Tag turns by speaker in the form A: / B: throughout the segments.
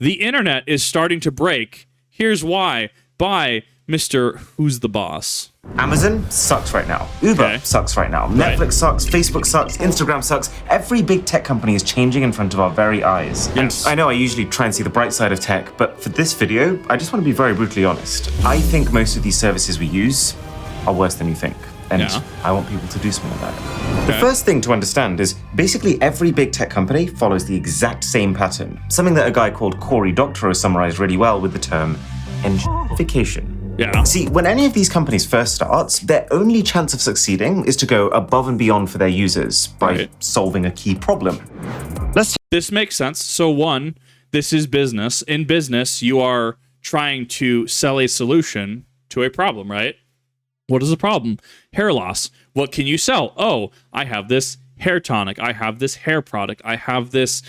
A: The internet is starting to break. Here's why. By Mrwhosetheboss.
B: Amazon sucks right now. Uber sucks right now. Netflix sucks. Facebook sucks. Instagram sucks. Every big tech company is changing in front of our very eyes.
A: Yes.
B: And I know I usually try and see the bright side of tech, but for this video, I just want to be very brutally honest. I think most of these services we use are worse than you think. And I want people to do something about it. The first thing to understand is basically every big tech company follows the exact same pattern. Something that a guy called Cory Doctorow summarized really well with the term enginification.
A: Yeah.
B: See, when any of these companies first starts, their only chance of succeeding is to go above and beyond for their users by solving a key problem.
A: This makes sense. So one, this is business. In business, you are trying to sell a solution to a problem, right? What is the problem? Hair loss. What can you sell? Oh, I have this hair tonic. I have this hair product. I have this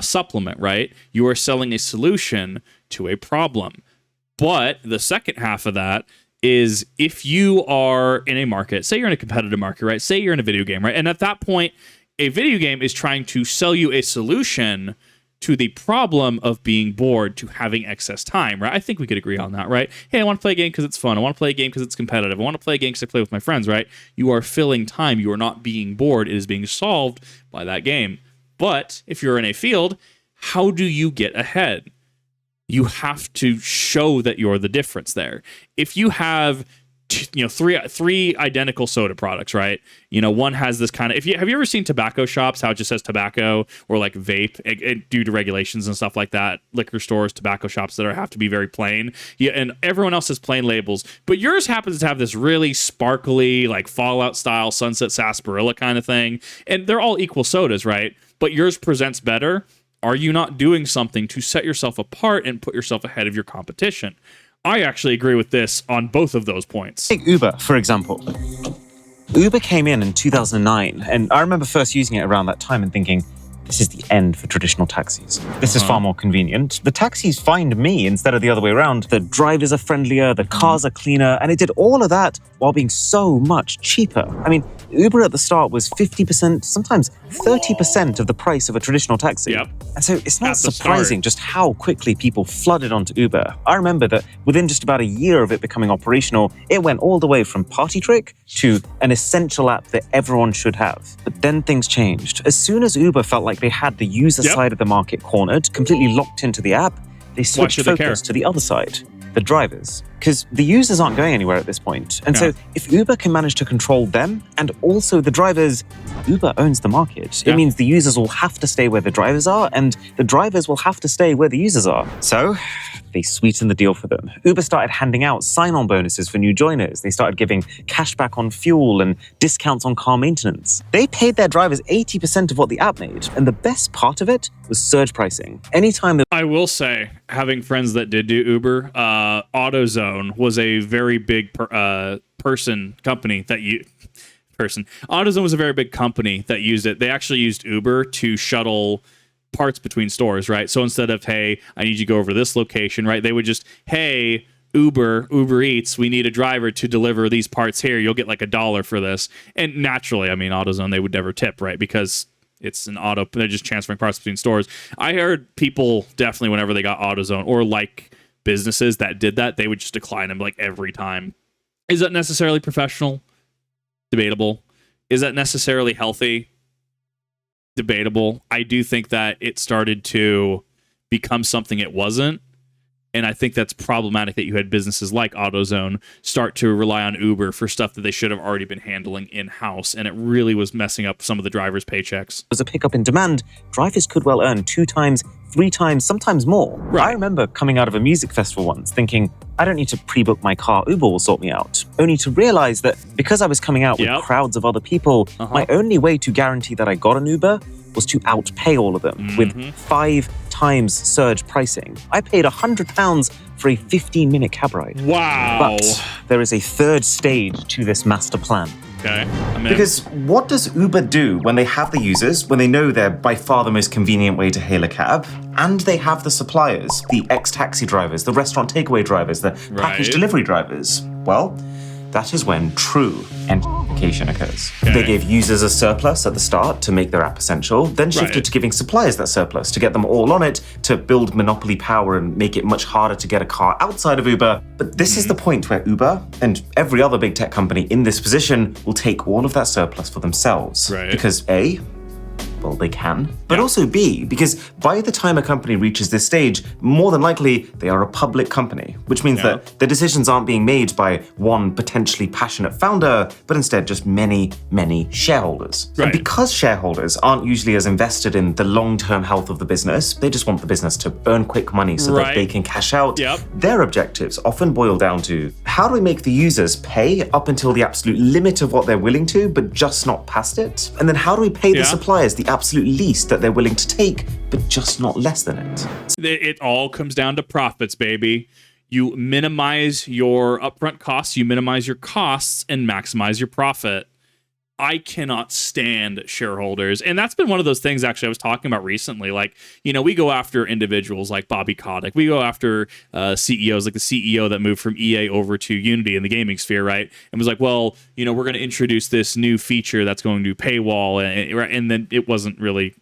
A: supplement, right? You are selling a solution to a problem. But the second half of that is if you are in a market, say you're in a competitive market, right? Say you're in a video game, right? And at that point, a video game is trying to sell you a solution to the problem of being bored, to having excess time, right? I think we could agree on that, right? Hey, I want to play a game because it's fun. I want to play a game because it's competitive. I want to play a game because I play with my friends, right? You are filling time. You are not being bored. It is being solved by that game. But if you're in a field, how do you get ahead? You have to show that you're the difference there. If you have three identical soda products, right? One has this kind of, have you ever seen tobacco shops, how it just says tobacco, or like vape, due to regulations and stuff like that, liquor stores, tobacco shops that have to be very plain. Yeah, and everyone else has plain labels, but yours happens to have this really sparkly, like Fallout style Sunset Sarsaparilla kind of thing, and they're all equal sodas, right? But yours presents better. Are you not doing something to set yourself apart and put yourself ahead of your competition? I actually agree with this on both of those points.
B: Take Uber, for example. Uber came in 2009, and I remember first using it around that time and thinking, this is the end for traditional taxis. This is far more convenient. The taxis find me instead of the other way around. The drivers are friendlier, the cars are cleaner, and it did all of that while being so much cheaper. I mean, Uber at the start was 50%, sometimes 30% of the price of a traditional taxi.
A: Yep.
B: And so it's not surprising just how quickly people flooded onto Uber. I remember that within just about a year of it becoming operational, it went all the way from party trick to an essential app that everyone should have. But then things changed. As soon as Uber felt like they had the user side of the market cornered, completely locked into the app, they switched focus to the other side, the drivers. Because the users aren't going anywhere at this point. And so if Uber can manage to control them and also the drivers, Uber owns the market. It means the users will have to stay where the drivers are and the drivers will have to stay where the users are. So they sweetened the deal for them. Uber started handing out sign-on bonuses for new joiners. They started giving cash back on fuel and discounts on car maintenance. They paid their drivers 80% of what the app made. And the best part of it was surge pricing. Anytime that
A: I will say, having friends that did do Uber, AutoZone was a very big company that AutoZone was a very big company that used it. They actually used Uber to shuttle parts between stores, right? So instead of, hey, I need you to go over to this location, right? They would just, hey, Uber Eats, we need a driver to deliver these parts here. You'll get like $1 for this. And naturally, I mean, AutoZone, they would never tip, right? Because it's an auto, they're just transferring parts between stores. I heard people definitely, whenever they got AutoZone or like businesses that did that, they would just decline them like every time. Is that necessarily professional? Debatable. Is that necessarily healthy? Debatable. I do think that it started to become something it wasn't. And I think that's problematic that you had businesses like AutoZone start to rely on Uber for stuff that they should have already been handling in-house. And it really was messing up some of the drivers' paychecks.
B: As a pickup in demand, drivers could well earn 2 times, 3 times, sometimes more. Right. I remember coming out of a music festival once thinking, I don't need to pre-book my car, Uber will sort me out. Only to realize that because I was coming out with crowds of other people, my only way to guarantee that I got an Uber was to outpay all of them with 5 times surge pricing. I paid £100 for a 15-minute cab ride.
A: Wow.
B: But there is a third stage to this master plan.
A: Okay.
B: Because what does Uber do when they have the users, when they know they're by far the most convenient way to hail a cab, and they have the suppliers, the ex-taxi drivers, the restaurant takeaway drivers, the package delivery drivers? Well, that is when true gentrification occurs.
A: Okay.
B: They gave users a surplus at the start to make their app essential, then shifted
A: Right.
B: to giving suppliers that surplus to get them all on it, to build monopoly power and make it much harder to get a car outside of Uber. But this is the point where Uber and every other big tech company in this position will take all of that surplus for themselves.
A: Right.
B: Because A, well, they can, but also B, because by the time a company reaches this stage, more than likely they are a public company, which means that the decisions aren't being made by one potentially passionate founder, but instead just many, many shareholders.
A: Right.
B: And because shareholders aren't usually as invested in the long-term health of the business, they just want the business to earn quick money so that they can cash out.
A: Yep.
B: Their objectives often boil down to, how do we make the users pay up until the absolute limit of what they're willing to, but just not past it? And then how do we pay the suppliers the absolute least that they're willing to take, but just not less than it?
A: It all comes down to profits, baby. You minimize your upfront costs, you minimize your costs, and maximize your profit. I cannot stand shareholders. And that's been one of those things actually I was talking about recently. Like, we go after individuals like Bobby Kotick. We go after CEOs like the CEO that moved from EA over to Unity in the gaming sphere, right? And was like, well, we're going to introduce this new feature that's going to paywall. And then it wasn't really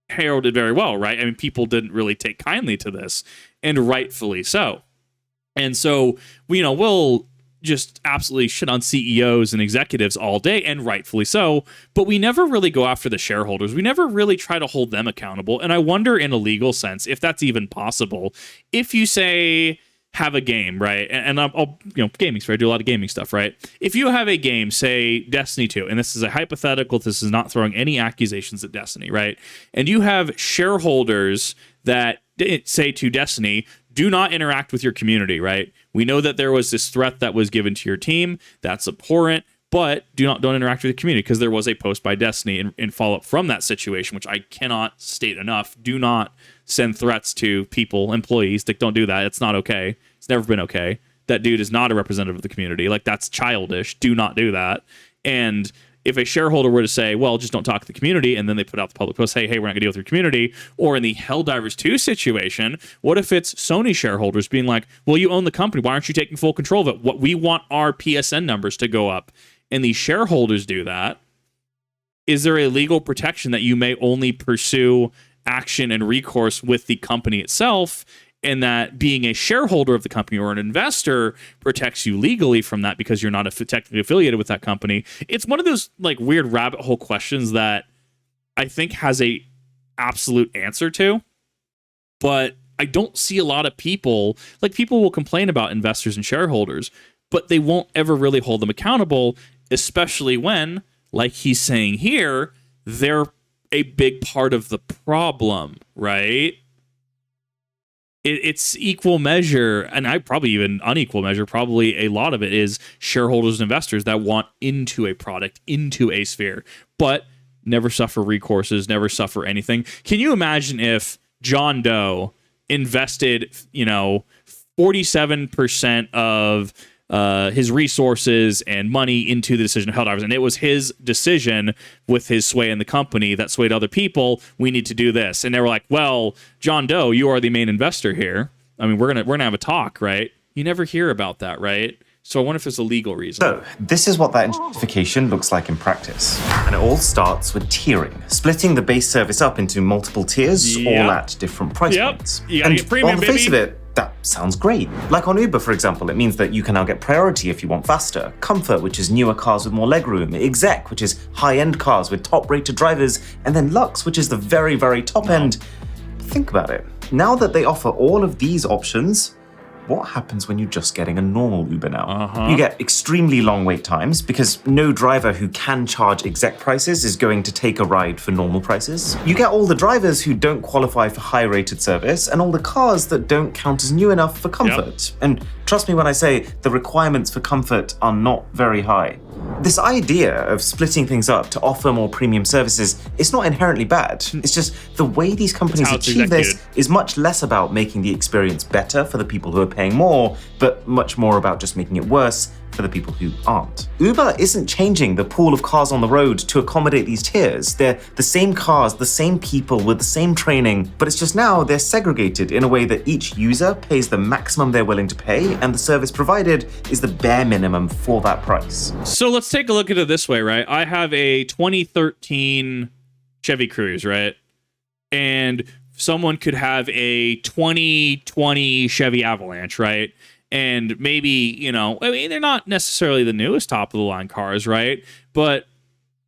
A: heralded very well, right? I mean, people didn't really take kindly to this, and rightfully so. And so, we'll just absolutely shit on CEOs and executives all day, and rightfully so, but we never really go after the shareholders. We never really try to hold them accountable. And I wonder, in a legal sense, if that's even possible. If you say, have a game, right? And I'll gaming sphere, I do a lot of gaming stuff, right? If you have a game, say Destiny 2, and this is a hypothetical, this is not throwing any accusations at Destiny, right? And you have shareholders that say to Destiny, do not interact with your community, right? We know that there was this threat that was given to your team. That's abhorrent, but don't interact with the community, because there was a post by Destiny in follow-up from that situation, which I cannot state enough. Do not send threats to people, employees. Don't do that. It's not okay. It's never been okay. That dude is not a representative of the community. Like, that's childish. Do not do that. And if a shareholder were to say, well, just don't talk to the community, and then they put out the public post, hey, we're not going to deal with your community, or in the Helldivers 2 situation, what if it's Sony shareholders being like, well, you own the company, why aren't you taking full control of it? We want our PSN numbers to go up. And the shareholders do that. Is there a legal protection that you may only pursue action and recourse with the company itself, and that being a shareholder of the company or an investor protects you legally from that because you're not technically affiliated with that company? It's one of those like weird rabbit hole questions that I think has a absolute answer to, but I don't see a lot of people, like, people will complain about investors and shareholders, but they won't ever really hold them accountable, especially when, like he's saying here, they're a big part of the problem, right? It's equal measure, and I probably even unequal measure. Probably a lot of it is shareholders and investors that want into a product, into a sphere, but never suffer recourses, never suffer anything. Can you imagine if John Doe invested, 47% of his resources and money into the decision of Helldivers, and it was his decision with his sway in the company that swayed other people, we need to do this, and they were like, well, John Doe, you are the main investor here, I mean, we're gonna have a talk, right? You never hear about that, right? So I wonder if there's a legal reason.
B: So this is what that identification looks like in practice. And it all starts with tiering, splitting the base service up into multiple tiers, all at different price points.
A: You gotta get premium,
B: on the face of it, that sounds great. Like on Uber, for example, it means that you can now get priority if you want faster, comfort, which is newer cars with more legroom, exec, which is high-end cars with top-rated drivers, and then Lux, which is the very, very top end. Think about it. Now that they offer all of these options, what happens when you're just getting a normal Uber now? You get extremely long wait times because no driver who can charge exec prices is going to take a ride for normal prices. You get all the drivers who don't qualify for high-rated service and all the cars that don't count as new enough for comfort. And trust me when I say the requirements for comfort are not very high. This idea of splitting things up to offer more premium services is not inherently bad. It's just the way these companies achieve this is much less about making the experience better for the people who are paying more, but much more about just making it worse for the people who aren't. Uber isn't changing the pool of cars on the road to accommodate these tiers. They're the same cars, the same people with the same training, but it's just now they're segregated in a way that each user pays the maximum they're willing to pay and the service provided is the bare minimum for that price.
A: So let's take a look at it this way, right? I have a 2013 Chevy Cruze, right? And someone could have a 2020 Chevy Avalanche, right? And maybe, I mean, they're not necessarily the newest top of the line cars, right? But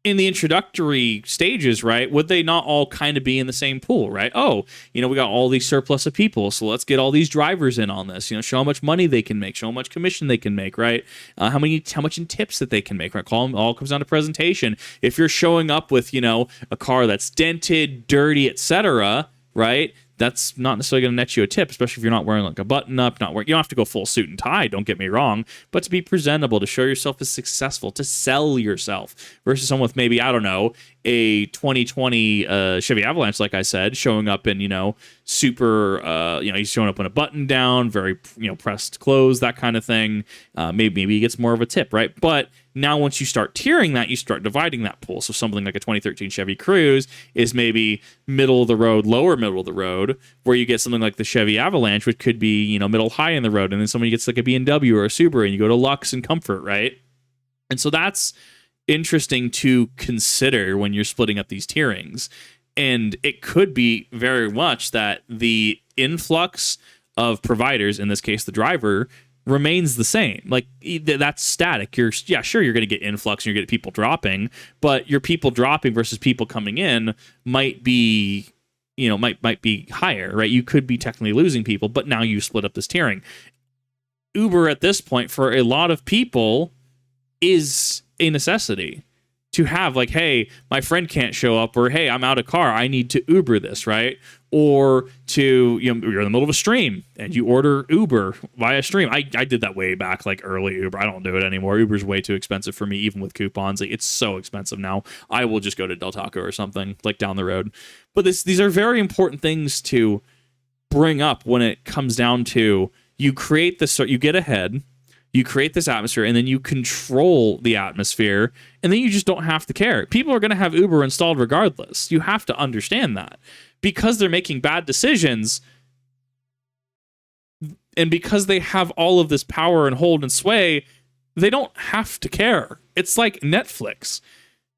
A: in the introductory stages, right, would they not all kind of be in the same pool, right? Oh, we got all these surplus of people, so let's get all these drivers in on this. Show how much money they can make, show how much commission they can make, right? How much in tips that they can make, right? All comes down to presentation. If you're showing up with, a car that's dented, dirty, etc., right? That's not necessarily going to net you a tip, especially if you're not wearing like a button up, you don't have to go full suit and tie, don't get me wrong, but to be presentable, to show yourself as successful, to sell yourself versus someone with maybe, I don't know, a 2020 Chevy Avalanche, like I said, showing up in, super, he's showing up in a button down, very, pressed clothes, that kind of thing. Maybe he gets more of a tip, right? But now once you start tiering that, you start dividing that pool. So something like a 2013 Chevy Cruze is maybe middle of the road, lower middle of the road, where you get something like the Chevy Avalanche, which could be, middle high in the road. And then somebody gets like a BMW or a Subaru and you go to Lux and Comfort, right? And so that's interesting to consider when you're splitting up these tierings. And it could be very much that the influx of providers, in this case the driver, remains the same. Like that's static. You're going to get influx and you're going to get people dropping, but your people dropping versus people coming in might be might be higher, right? You could be technically losing people, but now you split up this tiering. Uber at this point for a lot of people is a necessity to have, like, hey, my friend can't show up, or hey, I'm out of car, I need to Uber this, right? Or to, you're in the middle of a stream and you order Uber via stream. I did that way back, like early Uber. I don't do it anymore. Uber's way too expensive for me, even with coupons. Like, it's so expensive now. I will just go to Del Taco or something like down the road. But these are very important things to bring up when it comes down to you create this, you get ahead, you create this atmosphere, and then you control the atmosphere, and then you just don't have to care. People are going to have Uber installed regardless. You have to understand that. Because they're making bad decisions, and because they have all of this power and hold and sway, they don't have to care. It's like Netflix.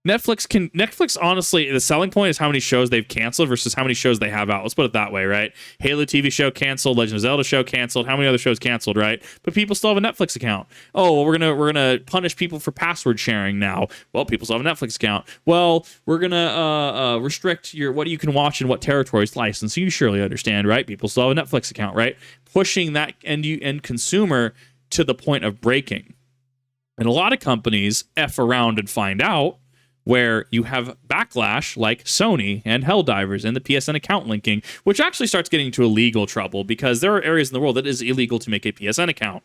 A: Netflix, honestly, the selling point is how many shows they've canceled versus how many shows they have out. Let's put it that way, right? Halo TV show canceled, Legend of Zelda show canceled, how many other shows canceled, right? But people still have a Netflix account. Oh, well, we're gonna punish people for password sharing now. Well, people still have a Netflix account. Well, we're gonna restrict what you can watch and what territories licensed. You surely understand, right? People still have a Netflix account, right? Pushing that end consumer to the point of breaking. And a lot of companies F around and find out, where you have backlash like Sony and Helldivers and the PSN account linking, which actually starts getting into illegal trouble because there are areas in the world that is illegal to make a PSN account.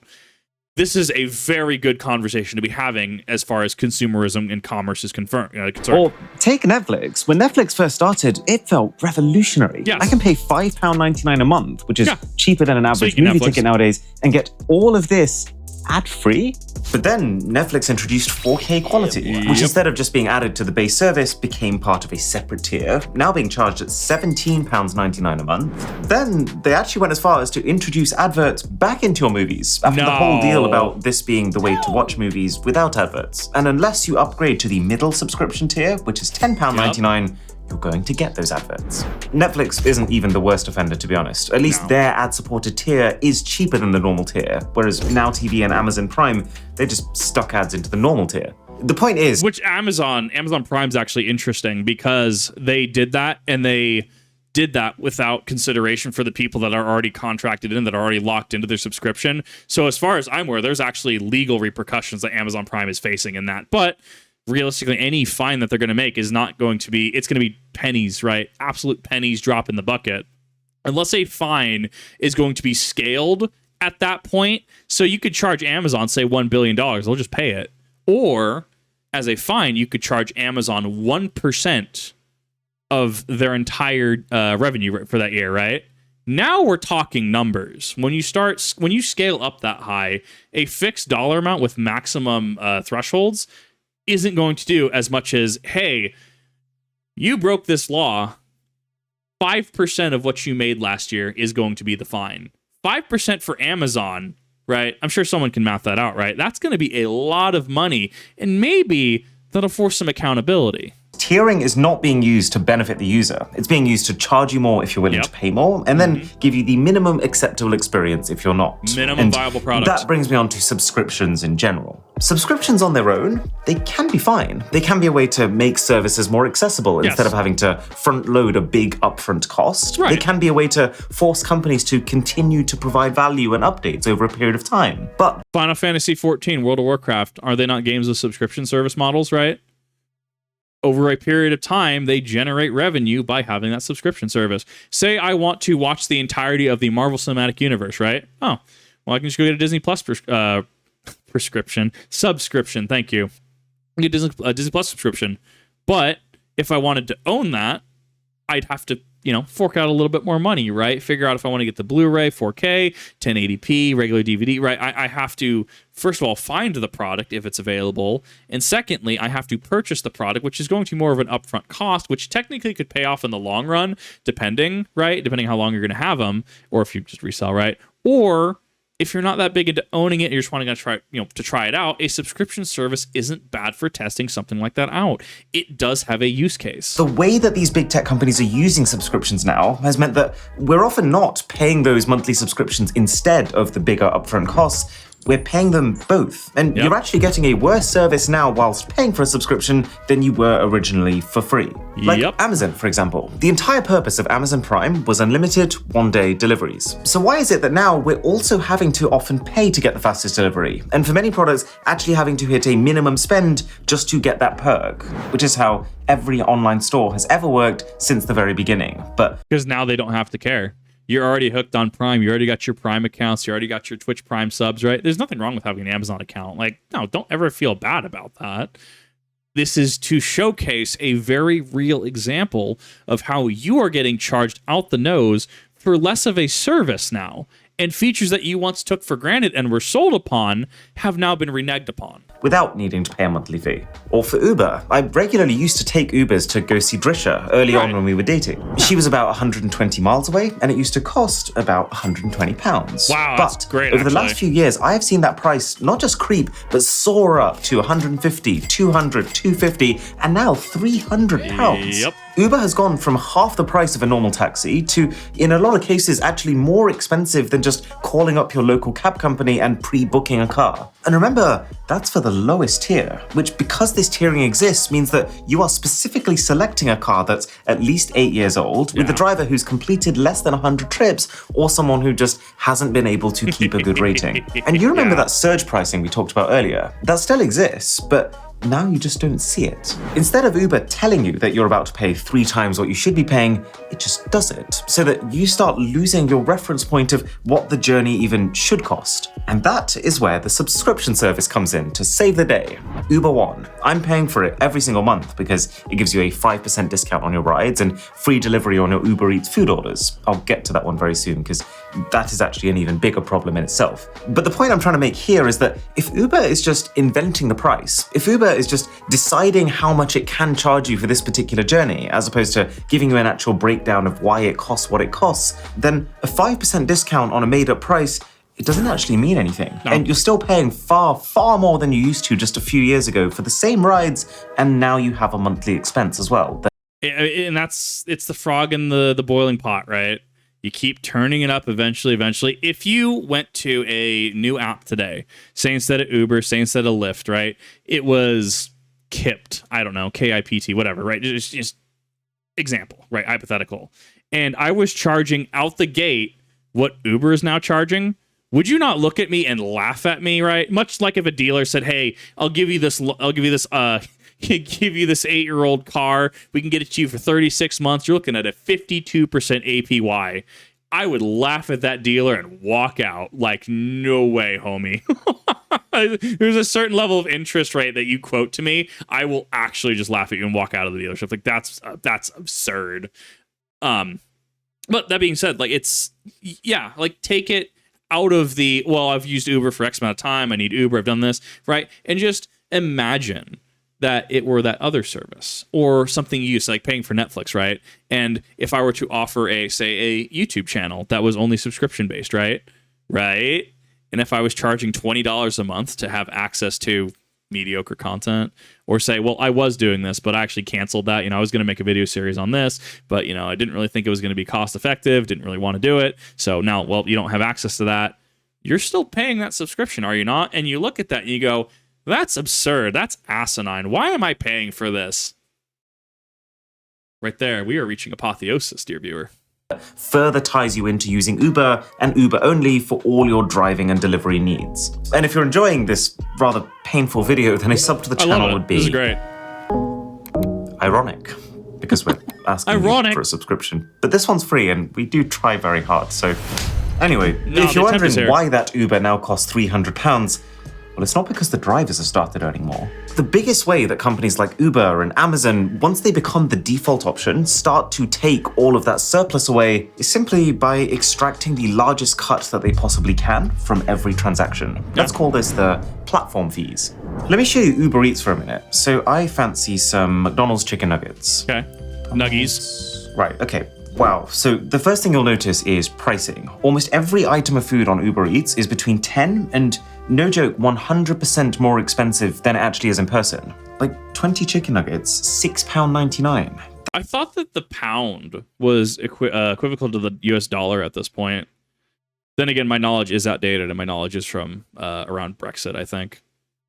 A: This is a very good conversation to be having as far as consumerism and commerce is concerned.
B: Or take Netflix. When Netflix first started, it felt revolutionary.
A: Yes.
B: I can pay £5.99 a month, which is cheaper than an average movie
A: Netflix
B: ticket nowadays, and get all of this ad-free. But then Netflix introduced 4K quality, which instead of just being added to the base service, became part of a separate tier, now being charged at £17.99 a month. Then they actually went as far as to introduce adverts back into your movies, after the whole deal about this being the way to watch movies without adverts. And unless you upgrade to the middle subscription tier, which is £10.99, you're going to get those adverts. Netflix isn't even the worst offender, to be honest. At least their ad-supported tier is cheaper than the normal tier, whereas Now TV and Amazon Prime, they just stuck ads into the normal tier. The point is...
A: Which Amazon Prime's actually interesting because they did that, and they did that without consideration for the people that are already contracted in, that are already locked into their subscription. So as far as I'm aware, there's actually legal repercussions that Amazon Prime is facing in that. But realistically, any fine that they're going to make is not going to be, it's going to be pennies, right? Absolute pennies drop in the bucket. Unless a fine is going to be scaled at that point. So you could charge Amazon, say $1 billion, they'll just pay it. Or as a fine, you could charge Amazon 1% of their entire revenue for that year, right? Now we're talking numbers. When you scale up that high, a fixed dollar amount with maximum thresholds isn't going to do as much as, hey, you broke this law, 5% of what you made last year is going to be the fine. 5% for Amazon, right? I'm sure someone can math that out, right? That's going to be a lot of money, and maybe that'll force some accountability.
C: Tiering is not being used to benefit the user. It's being used to charge you more if you're willing to pay more, and then give you the minimum acceptable experience if you're not.
A: Minimum viable product.
C: That brings me on to subscriptions in general. Subscriptions on their own, they can be fine. They can be a way to make services more accessible instead of having to front load a big upfront cost.
A: Right.
C: They can be a way to force companies to continue to provide value and updates over a period of time. But
A: Final Fantasy XIV, World of Warcraft, are they not games with subscription service models, right? Over a period of time, they generate revenue by having that subscription service. Say I want to watch the entirety of the Marvel Cinematic Universe, right? Oh, well, I can just go get a Disney Plus subscription. Thank you. I get a Disney Plus subscription. But if I wanted to own that, I'd have to, fork out a little bit more money, right? Figure out if I want to get the Blu-ray, 4K, 1080p, regular DVD, right? I have to, first of all, find the product if it's available. And secondly, I have to purchase the product, which is going to be more of an upfront cost, which technically could pay off in the long run, depending how long you're going to have them, or if you just resell, right? Or if you're not that big into owning it, you're just wanting to try it out, a subscription service isn't bad for testing something like that out. It does have a use case.
C: the way that these big tech companies are using subscriptions now has meant that we're often not paying those monthly subscriptions instead of the bigger upfront costs. We're paying them both. And you're actually getting a worse service now whilst paying for a subscription than you were originally for free. Like Amazon, for example. The entire purpose of Amazon Prime was unlimited one-day deliveries. So why is it that now we're also having to often pay to get the fastest delivery? And for many products, actually having to hit a minimum spend just to get that perk, which is how every online store has ever worked since the very beginning. But
A: because now they don't have to care. You're already hooked on Prime. You already got your Prime accounts. You already got your Twitch Prime subs, right? There's nothing wrong with having an Amazon account. No, don't ever feel bad about that. This is to showcase a very real example of how you are getting charged out the nose for less of a service now. And features that you once took for granted and were sold upon have now been reneged upon.
C: Without needing to pay a monthly fee. Or for Uber, I regularly used to take Ubers to go see Drisha early on when we were dating. She was about 120 miles away, and it used to cost about 120 pounds.
A: Wow, that's great,
C: over the last few years, I have seen that price not just creep, but soar up to 150, 200, 250, and now 300 pounds.
A: Yep.
C: Uber has gone from half the price of a normal taxi to, in a lot of cases, actually more expensive than just calling up your local cab company and pre-booking a car. And remember, that's for the lowest tier, which, because this tiering exists, means that you are specifically selecting a car that's at least 8 years old, with a driver who's completed less than 100 trips, or someone who just hasn't been able to keep a good rating. And you remember that surge pricing we talked about earlier? That still exists, but now you just don't see it. Instead of Uber telling you that you're about to pay 3 times what you should be paying, it just does it, so that you start losing your reference point of what the journey even should cost. And that is where the subscription service comes in to save the day. Uber One. I'm paying for it every single month because it gives you a 5% discount on your rides and free delivery on your Uber Eats food orders. I'll get to that one very soon because that is actually an even bigger problem in itself. But the point I'm trying to make here is that if Uber is just inventing the price, if Uber is just deciding how much it can charge you for this particular journey, as opposed to giving you an actual breakdown of why it costs what it costs, then a 5% discount on a made-up price, it doesn't actually mean anything. No. And you're still paying far, far more than you used to just a few years ago for the same rides, and now you have a monthly expense as well.
A: And it's the frog in the boiling pot, right? You keep turning it up eventually. If you went to a new app today, say instead of Uber, say instead of Lyft, right? It was Kipt, I don't know, KIPT, whatever, right? Just example, right? Hypothetical. And I was charging out the gate what Uber is now charging. Would you not look at me and laugh at me, right? Much like if a dealer said, "Hey, I'll give you this 8-year-old car. We can get it to you for 36 months. You're looking at a 52% APY." I would laugh at that dealer and walk out like, no way, homie. There's a certain level of interest rate that you quote to me. I will actually just laugh at you and walk out of the dealership. Like, that's absurd. But that being said, like, take it out of the, well, I've used Uber for X amount of time. I need Uber. I've done this, right? And just imagine that it were that other service or something you use, like paying for Netflix, right? And if I were to offer a YouTube channel that was only subscription based, right? And if I was charging $20 a month to have access to mediocre content, or say, well, I was doing this, but I actually canceled that. I was going to make a video series on this, but I didn't really think it was going to be cost effective, didn't really want to do it. So now, well, you don't have access to that. You're still paying that subscription, are you not? And you look at that and you go, that's absurd. That's asinine. Why am I paying for this? Right there, we are reaching apotheosis, dear viewer.
C: Further ties you into using Uber and Uber only for all your driving and delivery needs. And if you're enjoying this rather painful video, then a sub to the channel would be
A: This is great.
C: Ironic, because we're asking you for a subscription. But this one's free, and we do try very hard. So anyway, if you're wondering why that Uber now costs £300, well, it's not because the drivers have started earning more. The biggest way that companies like Uber and Amazon, once they become the default option, start to take all of that surplus away is simply by extracting the largest cut that they possibly can from every transaction. Let's call this the platform fees. Let me show you Uber Eats for a minute. So I fancy some McDonald's chicken nuggets.
A: Okay. Nuggies.
C: Right, okay. Wow, so the first thing you'll notice is pricing. Almost every item of food on Uber Eats is between 10 and, no joke, 100% more expensive than it actually is in person. Like 20 chicken nuggets, £6.99.
A: I thought that the pound was equivocal to the US dollar at this point. Then again, my knowledge is outdated, and my knowledge is from around Brexit, I think.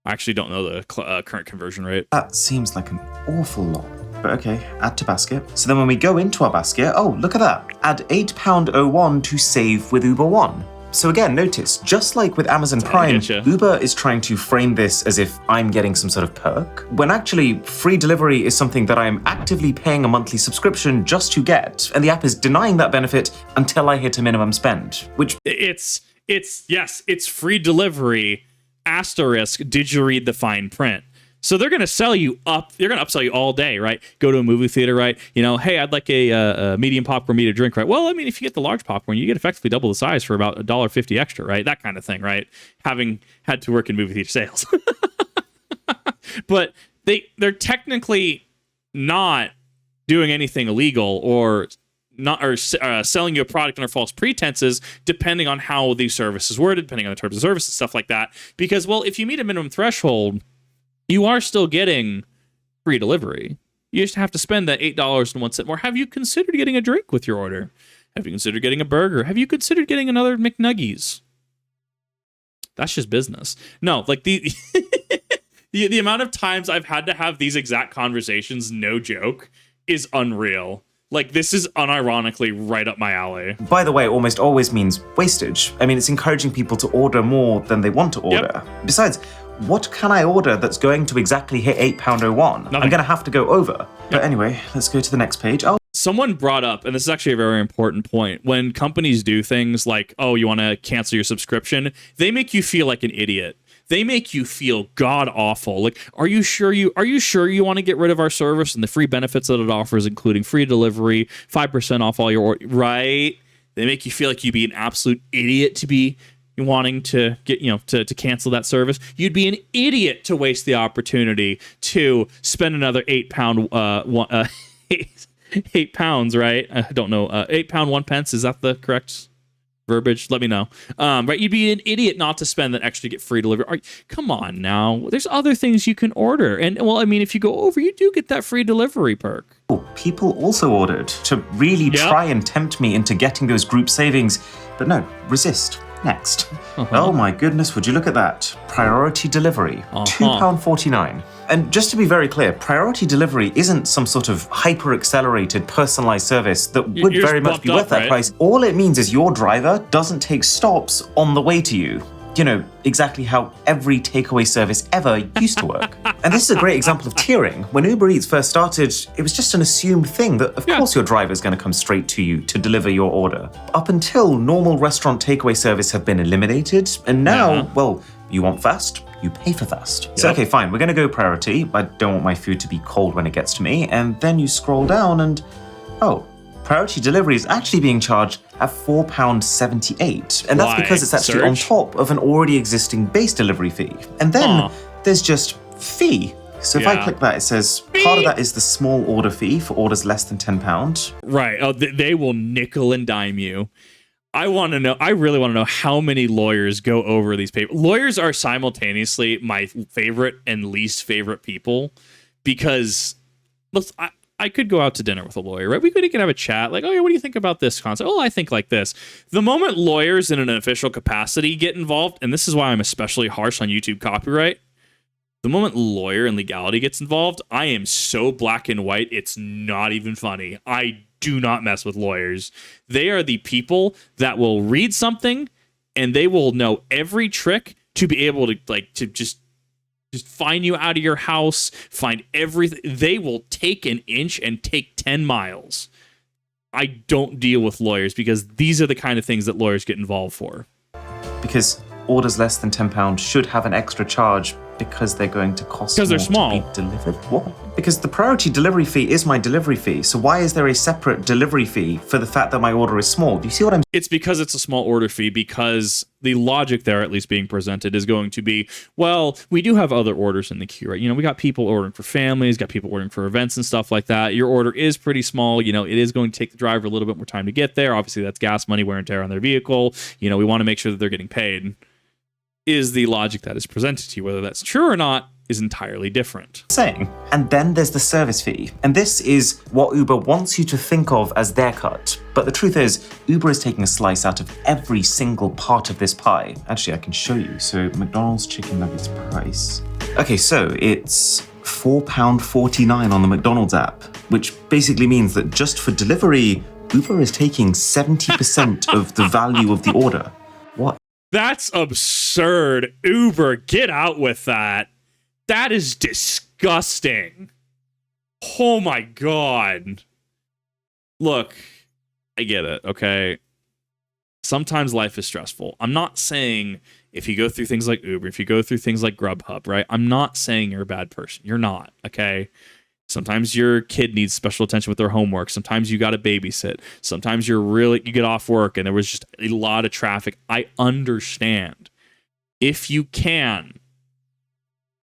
A: I actually don't know the current conversion rate.
C: That seems like an awful lot. But okay, add to basket. So then when we go into our basket, oh, look at that. Add £8.01 to save with Uber One. So again, notice, just like with Amazon Prime, Uber is trying to frame this as if I'm getting some sort of perk, when actually free delivery is something that I am actively paying a monthly subscription just to get, and the app is denying that benefit until I hit a minimum spend, which...
A: It's free delivery, asterisk, did you read the fine print? So they're going to sell you up. They're going to upsell you all day, right? Go to a movie theater, right? Hey, I'd like a medium popcorn, medium drink, right? Well, I mean, if you get the large popcorn, you get effectively double the size for about $1.50 extra, right? That kind of thing, right? Having had to work in movie theater sales. But they're technically not doing anything illegal or selling you a product under false pretenses, depending on how the service is worded, depending on the terms of service and stuff like that. Because, well, if you meet a minimum threshold, you are still getting free delivery. You just have to spend that $8.01 more. Have you considered getting a drink with your order? Have you considered getting a burger? Have you considered getting another McNuggies? That's just business. No, like the the amount of times I've had to have these exact conversations, no joke, is unreal. Like, this is unironically right up my alley.
C: By the way, it almost always means wastage. I mean, it's encouraging people to order more than they want to order. Yep. Besides, what can I order that's going to exactly hit £8.01? I'm going to have to go over. Yep. But anyway, let's go to the next page.
A: Someone brought up, and this is actually a very important point, when companies do things like, oh, you want to cancel your subscription, they make you feel like an idiot. They make you feel god awful. Like, are you sure you want to get rid of our service and the free benefits that it offers, including free delivery, 5% off all your orders, right? They make you feel like you'd be an absolute idiot to be wanting to get, to cancel that service. You'd be an idiot to waste the opportunity to spend another £8, £8, right? I don't know. £8, 1 pence. Is that the correct verbiage? Let me know. Right, you'd be an idiot not to spend that extra to get free delivery. Come on now. There's other things you can order. And, well, I mean, if you go over, you do get that free delivery perk.
C: People also ordered to really try and tempt me into getting those group savings. But no, resist. Next. Oh my goodness, would you look at that? Priority delivery, £2.49. And just to be very clear, priority delivery isn't some sort of hyper-accelerated, personalized service that would very much be worth that price. All it means is your driver doesn't take stops on the way to you. You know, exactly how every takeaway service ever used to work. And this is a great example of tiering. When Uber Eats first started, it was just an assumed thing that, of course, your driver is going to come straight to you to deliver your order. Up until normal restaurant takeaway service have been eliminated, and now, well, you want fast, you pay for fast. So, okay, fine, we're going to go priority. I don't want my food to be cold when it gets to me. And then you scroll down and, priority delivery is actually being charged at £4.78. And that's because it's actually on top of an already existing base delivery fee. And then there's just fee. So if I click that, it says part of that is the small order fee for orders less than £10.
A: Right. Oh, they will nickel and dime you. I really want to know how many lawyers go over these papers. Lawyers are simultaneously my favorite and least favorite people because I could go out to dinner with a lawyer, right? We could have a chat like, oh, yeah, what do you think about this concept? Oh, I think like this. The moment lawyers in an official capacity get involved, and this is why I'm especially harsh on YouTube copyright, the moment lawyer and legality gets involved, I am so black and white, it's not even funny. I do not mess with lawyers. They are the people that will read something and they will know every trick to be able to just find you out of your house, find everything. They will take an inch and take 10 miles. I don't deal with lawyers because these are the kind of things that lawyers get involved for.
C: Because orders less than £10 should have an extra charge because they're going to cost more
A: they're small.
C: to be delivered. What? Because the priority delivery fee is my delivery fee. So why is there a separate delivery fee for the fact that my order is small? Do you see what I'm saying?
A: It's because it's a small order fee, because the logic there, at least being presented, is going to be, well, we do have other orders in the queue, right? You know, we got people ordering for families, got people ordering for events and stuff like that. Your order is pretty small. You know, it is going to take the driver a little bit more time to get there. Obviously, that's gas money, wear and tear on their vehicle. You know, we want to make sure that they're getting paid. Is the logic that is presented to you. Whether that's true or not is entirely different.
C: And then there's the service fee. And this is what Uber wants you to think of as their cut. But the truth is, Uber is taking a slice out of every single part of this pie. Actually, I can show you. So McDonald's chicken nuggets price. Okay, so it's £4.49 on the McDonald's app, which basically means that just for delivery, Uber is taking 70% of the value of the order. What?
A: That's absurd. Uber, get out with that. That is disgusting. Oh my God. Look, I get it, okay? Sometimes life is stressful. I'm not saying if you go through things like Uber, if you go through things like Grubhub, right? I'm not saying you're a bad person. You're not, okay? Sometimes your kid needs special attention with their homework. Sometimes you got to babysit. Sometimes you get off work and there was just a lot of traffic. I understand. If you can,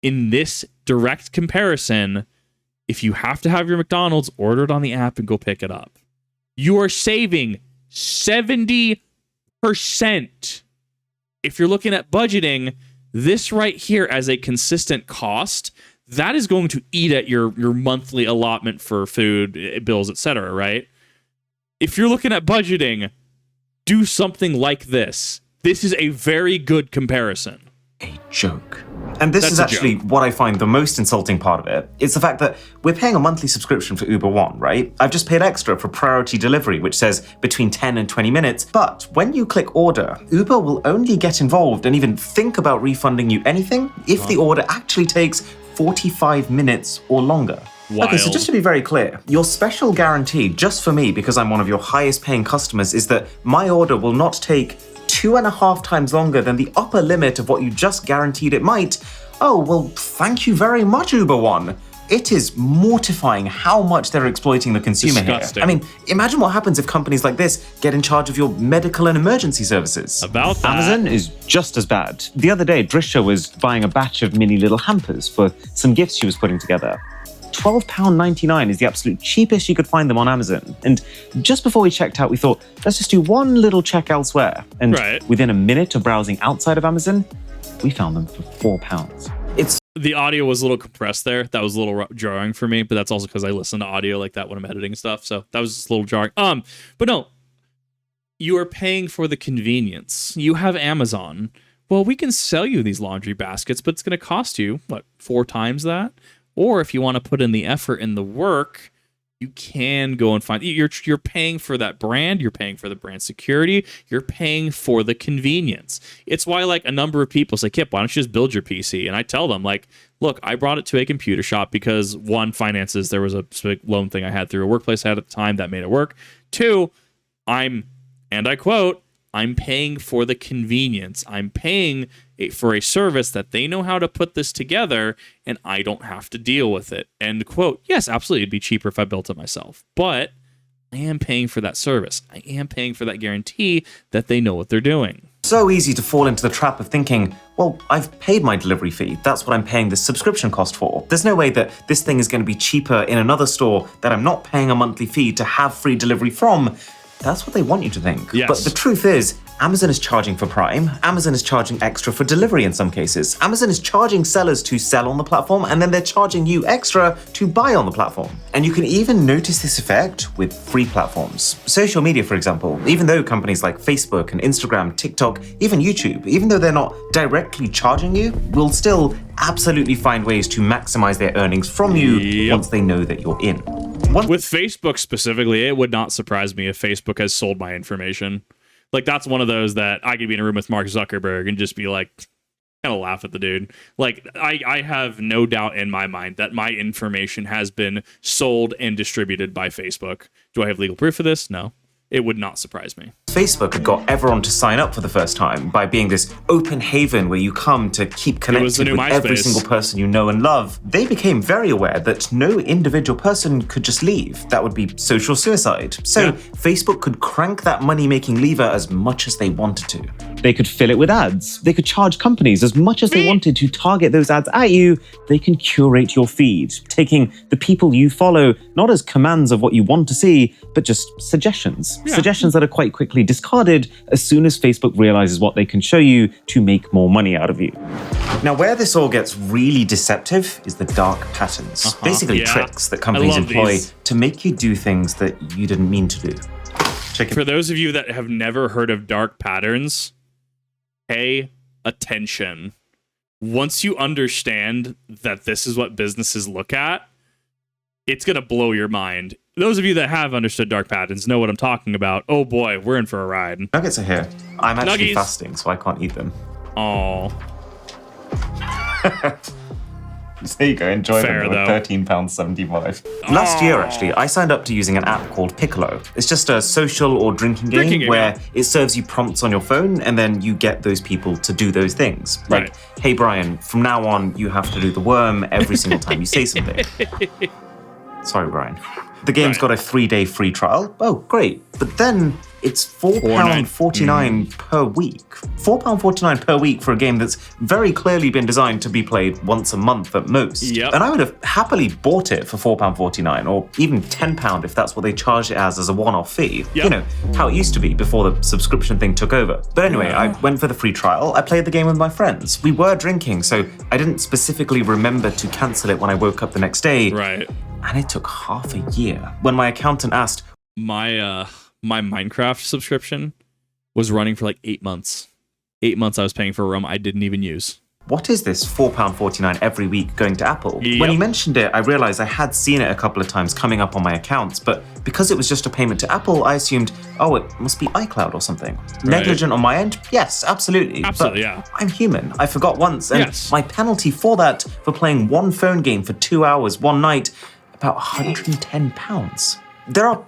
A: in this direct comparison, if you have to have your McDonald's, order it on the app and go pick it up. You are saving 70%. If you're looking at budgeting, this right here as a consistent cost, that is going to eat at your monthly allotment for food, bills, etc., right? If you're looking at budgeting, do something like this. This is a very good comparison.
C: A joke. And this is actually what I find the most insulting part of it. It's the fact that we're paying a monthly subscription for Uber One, right? I've just paid extra for priority delivery, which says between 10 and 20 minutes. But when you click order, Uber will only get involved and even think about refunding you anything if the order actually takes 45 minutes or longer.
A: Wild.
C: Okay, so just to be very clear, your special guarantee just for me, because I'm one of your highest paying customers, is that my order will not take 2.5 times longer than the upper limit of what you just guaranteed it might. Oh, well, thank you very much, Uber One. It is mortifying how much they're exploiting the consumer
A: Disgusting.
C: here. I mean, imagine what happens if companies like this get in charge of your medical and emergency services.
A: About that.
B: Amazon is just as bad. The other day, Drisha was buying a batch of mini little hampers for some gifts she was putting together. £12.99 is the absolute cheapest you could find them on Amazon. And just before we checked out, we thought, let's just do one little check elsewhere. And within a minute of browsing outside of Amazon, we found them for £4.
A: The audio was a little compressed there. That was a little jarring for me, but that's also because I listen to audio like that when I'm editing stuff. So that was just a little jarring. But no, you are paying for the convenience. You have Amazon. Well, we can sell you these laundry baskets, but it's going to cost you, 4 times that? Or if you want to put in the effort and the work, you can go and find. You're paying for that brand. You're paying for the brand security. You're paying for the convenience. It's why a number of people say, Kip, why don't you just build your PC? And I tell them look, I brought it to a computer shop because 1, finances. There was a specific loan thing I had through a workplace I had at the time that made it work. 2, and I quote, I'm paying for the convenience. I'm paying for a service that they know how to put this together and I don't have to deal with it. End quote. Yes, absolutely. It'd be cheaper if I built it myself. But I am paying for that service. I am paying for that guarantee that they know what they're doing.
C: So easy to fall into the trap of thinking, well, I've paid my delivery fee. That's what I'm paying the subscription cost for. There's no way that this thing is going to be cheaper in another store that I'm not paying a monthly fee to have free delivery from. That's what they want you to think.
A: Yes.
C: But the truth is, Amazon is charging for Prime, Amazon is charging extra for delivery in some cases. Amazon is charging sellers to sell on the platform, and then they're charging you extra to buy on the platform. And you can even notice this effect with free platforms. Social media, for example, even though companies like Facebook and Instagram, TikTok, even YouTube, even though they're not directly charging you, will still absolutely find ways to maximize their earnings from you once they know that you're in.
A: With Facebook specifically, it would not surprise me if Facebook has sold my information. Like, that's one of those that I could be in a room with Mark Zuckerberg and just be like, kind of laugh at the dude. Like, I have no doubt in my mind that my information has been sold and distributed by Facebook. Do I have legal proof of this? No. It would not surprise me.
C: Facebook had got everyone to sign up for the first time by being this open haven where you come to keep connected with every single person you know and love. They became very aware that no individual person could just leave. That would be social suicide. So Facebook could crank that money-making lever as much as they wanted to.
B: They could fill it with ads. They could charge companies as much as they wanted to target those ads at you. They can curate your feed, taking the people you follow not as commands of what you want to see, but just suggestions. Suggestions that are quite quickly discarded as soon as Facebook realizes what they can show you to make more money out of you.
C: Now, where this all gets really deceptive is the dark patterns. Basically tricks that companies employ to make you do things that you didn't mean to do.
A: For those of you that have never heard of dark patterns, pay attention. Once you understand that this is what businesses look at, it's going to blow your mind. Those of you that have understood dark patterns know what I'm talking about. Oh boy, we're in for a ride.
C: Nuggets are here. I'm actually fasting, so I can't eat them.
A: Oh.
C: There you go, enjoy them. £13.75. Last year, actually, I signed up to using an app called Piccolo. It's just a social or drinking game where it serves you prompts on your phone, and then you get those people to do those things. Like, hey, Brian, from now on, you have to do the worm every single time you say something. Sorry, Brian. The game's got a 3-day free trial. Oh, great. But then it's £4.49 per week. £4.49 per week for a game that's very clearly been designed to be played once a month at most.
A: Yep.
C: And I would have happily bought it for £4.49 or even £10 if that's what they charge it as a one-off fee.
A: Yep.
C: You know, how it used to be before the subscription thing took over. But anyway, I went for the free trial. I played the game with my friends. We were drinking, so I didn't specifically remember to cancel it when I woke up the next day.
A: Right.
C: And it took half a year. When my accountant asked,
A: my Minecraft subscription was running for like 8 months. 8 months I was paying for a room I didn't even use.
C: What is this £4.49 every week going to Apple?
A: Yep.
C: When he mentioned it, I realized I had seen it a couple of times coming up on my accounts, but because it was just a payment to Apple, I assumed, oh, it must be iCloud or something. Right. Negligent on my end? Yes, absolutely.
A: Absolutely,
C: but I'm human. I forgot once, and my penalty for that, for playing one phone game for 2 hours one night, about £110.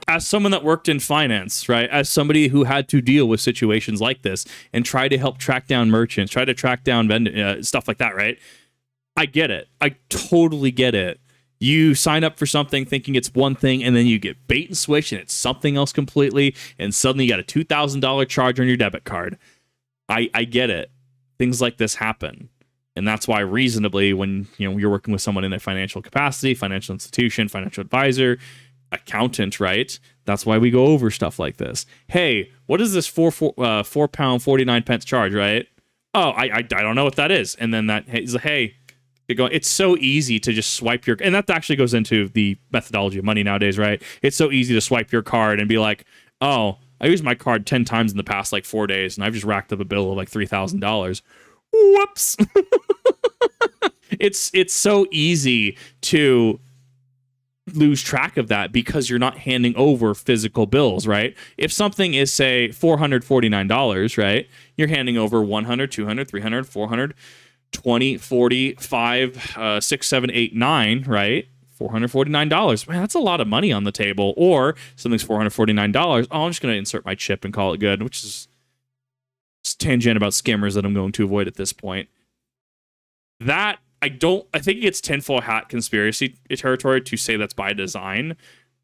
A: As someone that worked in finance, right, as somebody who had to deal with situations like this and try to help track down merchants, try to track down stuff like that, right? I get it. I totally get it. You sign up for something thinking it's one thing, and then you get bait and switch, and it's something else completely, and suddenly you got a $2,000 charge on your debit card. I get it. Things like this happen. And that's why reasonably, when you're working with someone in a financial capacity, financial institution, financial advisor, accountant, right? That's why we go over stuff like this. Hey, what is this £4.49 charge, right? Oh, I don't know what that is. And then that is hey, it's so easy to just swipe your, and that actually goes into the methodology of money nowadays, right? It's so easy to swipe your card and be like, oh, I used my card 10 times in the past like 4 days, and I've just racked up a bill of like $3,000. Whoops. It's so easy to lose track of that because you're not handing over physical bills, right? If something is, say, $449, right, you're handing over 100, 200, 300, 400, 20, 40, 5, 6, 7, 8, 9, right? $449. Man, that's a lot of money on the table. Or something's $449. Oh, I'm just going to insert my chip and call it good, which is tangent about scammers that I'm going to avoid at this point. That I think it's tinfoil hat conspiracy territory to say that's by design.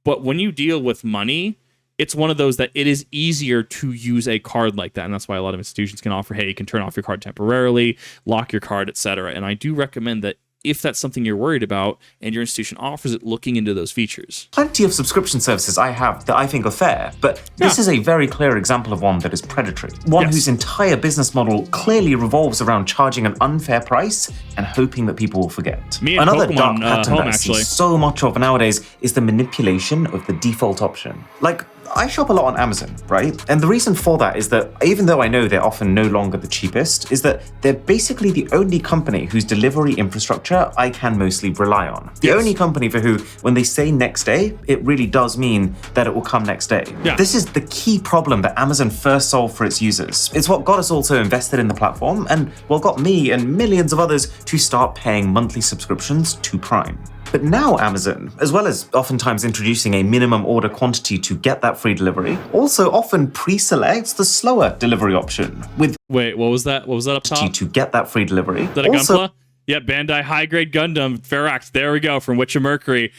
A: But when you deal with money, it's one of those that it is easier to use a card like that. And that's why a lot of institutions can offer, hey, you can turn off your card temporarily, lock your card, etc. And I do recommend that if that's something you're worried about and your institution offers it, looking into those features.
C: Plenty of subscription services I have that I think are fair, but this is a very clear example of one that is predatory. One whose entire business model clearly revolves around charging an unfair price and hoping that people will forget.
A: Me and
C: Another
A: Pokemon,
C: dark pattern
A: Home,
C: that I see
A: actually.
C: so much of nowadays is the manipulation of the default option. Like, I shop a lot on Amazon, right? And the reason for that is that even though I know they're often no longer the cheapest, is that they're basically the only company whose delivery infrastructure I can mostly rely on. The only company for who, when they say next day, it really does mean that it will come next day.
A: Yeah.
C: This is the key problem that Amazon first solved for its users. It's what got us all so invested in the platform and what got me and millions of others to start paying monthly subscriptions to Prime. But now Amazon, as well as oftentimes introducing a minimum order quantity to get that free delivery, also often pre-selects the slower delivery option with
A: Wait, what was that? What was that up top?
C: to get that free delivery.
A: Is that a Gunpla? Yeah, Bandai High Grade Gundam Ferax. There we go, from Witch of Mercury.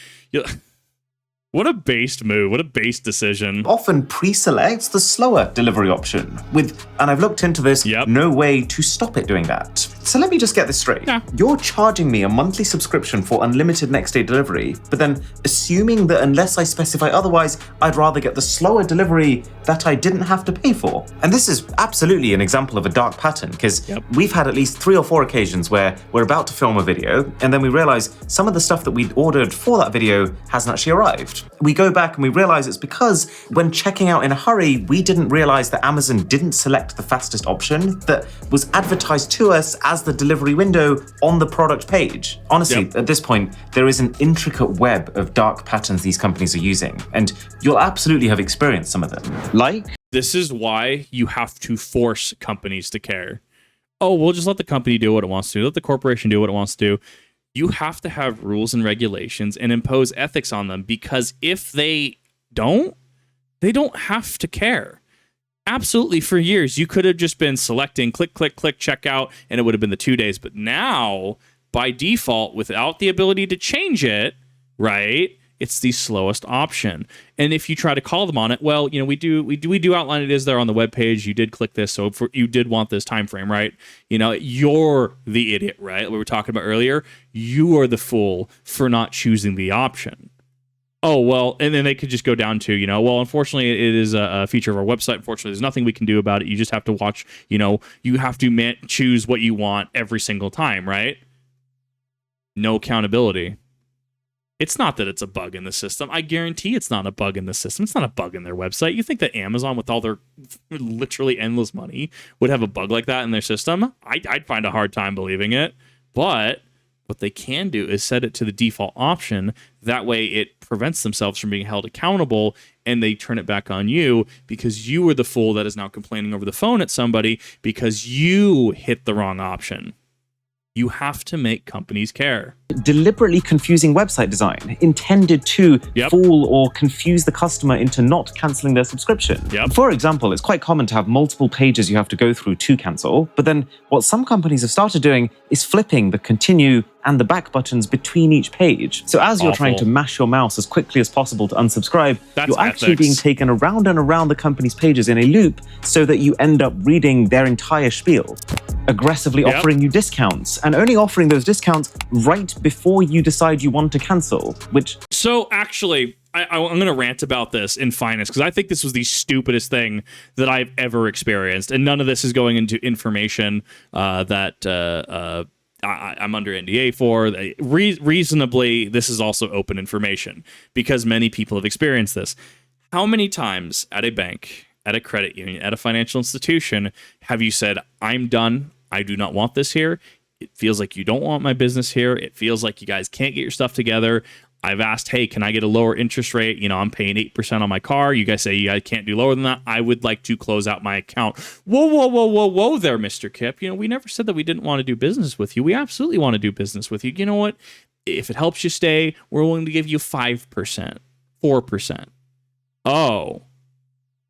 A: What a based move. What a based decision.
C: Often pre-selects the slower delivery option with, and I've looked into this, no way to stop it doing that. So let me just get this straight.
A: Yeah.
C: You're charging me a monthly subscription for unlimited next day delivery, but then assuming that unless I specify otherwise, I'd rather get the slower delivery that I didn't have to pay for. And this is absolutely an example of a dark pattern, because we've had at least 3 or 4 occasions where we're about to film a video, and then we realize some of the stuff that we'd ordered for that video hasn't actually arrived. We go back and we realize it's because when checking out in a hurry, we didn't realize that Amazon didn't select the fastest option that was advertised to us as the delivery window on the product page. Honestly, at this point, there is an intricate web of dark patterns these companies are using, and you'll absolutely have experienced some of them.
B: Like?
A: This is why you have to force companies to care. Oh, we'll just let the company do what it wants to. Let the corporation do what it wants to do. You have to have rules and regulations and impose ethics on them, because if they don't have to care. Absolutely, for years, you could have just been selecting click, click, click, checkout, and it would have been the 2 days. But now, by default, without the ability to change it, right, it's the slowest option. And if you try to call them on it, well, we do outline it is there on the webpage. You did click this, so you did want this time frame, right? You're the idiot, right? We were talking about earlier. You are the fool for not choosing the option. Oh, well, and then they could just go down to, well, unfortunately, it is a feature of our website. Unfortunately, there's nothing we can do about it. You just have to watch, you have to choose what you want every single time, right? No accountability. It's not that it's a bug in the system. I guarantee it's not a bug in the system. It's not a bug in their website. You think that Amazon, with all their literally endless money, would have a bug like that in their system? I'd find a hard time believing it. But what they can do is set it to the default option. That way it prevents themselves from being held accountable, and they turn it back on you because you were the fool that is now complaining over the phone at somebody because you hit the wrong option. You have to make companies care.
B: Deliberately confusing website design intended to fool or confuse the customer into not canceling their subscription. For example, it's quite common to have multiple pages you have to go through to cancel, but then what some companies have started doing is flipping the continue and the back buttons between each page. So as you're trying to mash your mouse as quickly as possible to unsubscribe, you're actually being taken around and around the company's pages in a loop so that you end up reading their entire spiel, aggressively offering you discounts, and only offering those discounts right before you decide you want to cancel, which...
A: So actually, I'm going to rant about this in finance, because I think this was the stupidest thing that I've ever experienced, and none of this is going into information that I'm under NDA for. Reasonably, this is also open information, because many people have experienced this. How many times at a bank, at a credit union, at a financial institution, have you said, I'm done, I do not want this here? It feels like you don't want my business here. It feels like you guys can't get your stuff together. I've asked, hey, can I get a lower interest rate? I'm paying 8% on my car. You guys say you guys can't do lower than that. I would like to close out my account. Whoa there, Mr. Kip. We never said that we didn't want to do business with you. We absolutely want to do business with you. You know what? If it helps you stay, we're willing to give you 5%, 4%. Oh,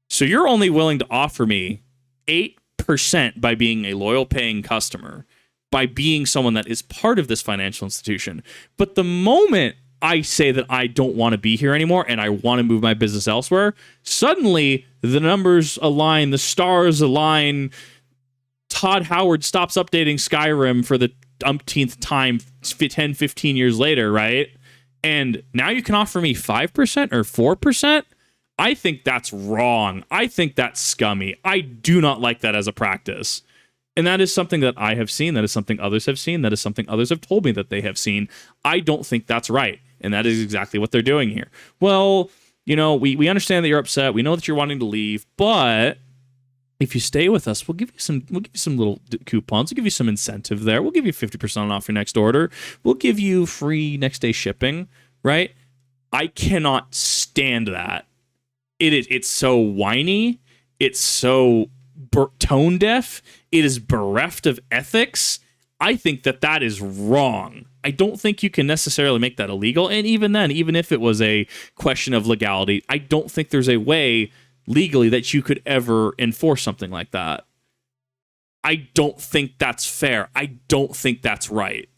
A: so you're only willing to offer me 8% by being a loyal paying customer, by being someone that is part of this financial institution. But the moment I say that I don't want to be here anymore and I want to move my business elsewhere, suddenly the numbers align, the stars align. Todd Howard stops updating Skyrim for the umpteenth time 10, 15 years later, right? And now you can offer me 5% or 4%? I think that's wrong. I think that's scummy. I do not like that as a practice. And that is something that I have seen. That is something others have seen. That is something others have told me that they have seen. I don't think that's right. And that is exactly what they're doing here. Well, we understand that you're upset. We know that you're wanting to leave, but if you stay with us, we'll give you some little coupons. We'll give you some incentive there. We'll give you 50% off your next order. We'll give you free next day shipping, right? I cannot stand that. It's so whiny. It's so tone deaf. It is bereft of ethics. I think that is wrong. I don't think you can necessarily make that illegal. And even then, even if it was a question of legality, I don't think there's a way legally that you could ever enforce something like that. I don't think that's fair. I don't think that's right.